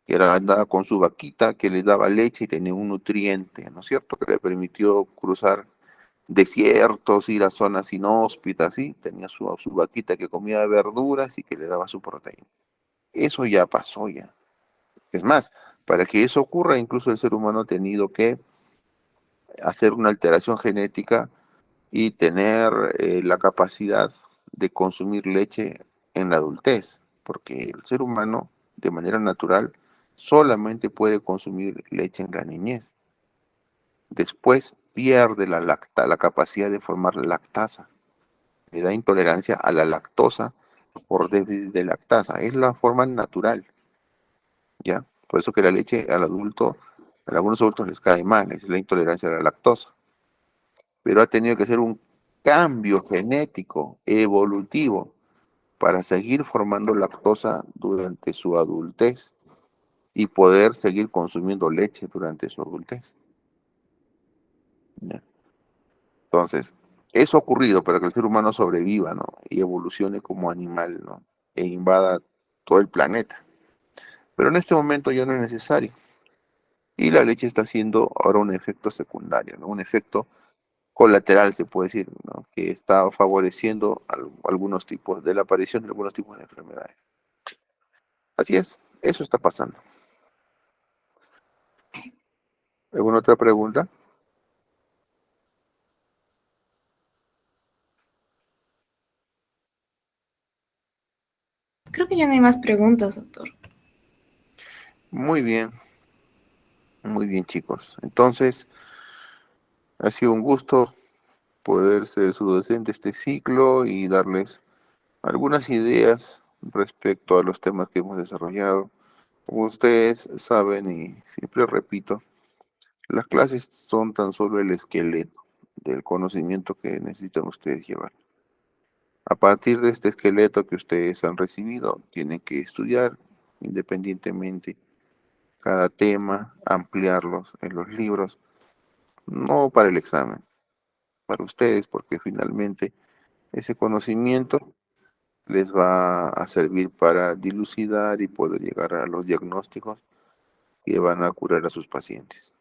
que era andaba con su vaquita, que le daba leche y tenía un nutriente, ¿no es cierto? Que le permitió cruzar desiertos, ir a zonas inhóspitas, ¿sí? Tenía su vaquita que comía verduras y que le daba su proteína. Eso ya pasó ya. Es más, para que eso ocurra, incluso el ser humano ha tenido que hacer una alteración genética y tener la capacidad de consumir leche en la adultez, porque el ser humano, de manera natural, solamente puede consumir leche en la niñez. Después pierde la capacidad de formar lactasa. Le da intolerancia a la lactosa por déficit de lactasa. Es la forma natural, ¿ya? Por eso que la leche al adulto, a algunos adultos les cae mal, es la intolerancia a la lactosa. Pero ha tenido que hacer un cambio genético, evolutivo, para seguir formando lactosa durante su adultez y poder seguir consumiendo leche durante su adultez. ¿Ya? Entonces, eso ha ocurrido para que el ser humano sobreviva, ¿no? Y evolucione como animal, ¿no? E invada todo el planeta. Pero en este momento ya no es necesario. Y la leche está haciendo ahora un efecto secundario, ¿no? Un efecto colateral, se puede decir, ¿no? Que está favoreciendo algunos tipos de la aparición de algunos tipos de enfermedades. Así es, eso está pasando. ¿Alguna otra pregunta? Creo que ya no hay más preguntas, doctor. Muy bien, chicos. Entonces, ha sido un gusto poder ser su docente este ciclo y darles algunas ideas respecto a los temas que hemos desarrollado. Como ustedes saben, y siempre repito, las clases son tan solo el esqueleto del conocimiento que necesitan ustedes llevar. A partir de este esqueleto que ustedes han recibido, tienen que estudiar independientemente cada tema, ampliarlos en los libros, no para el examen, para ustedes, porque finalmente ese conocimiento les va a servir para dilucidar y poder llegar a los diagnósticos que van a curar a sus pacientes.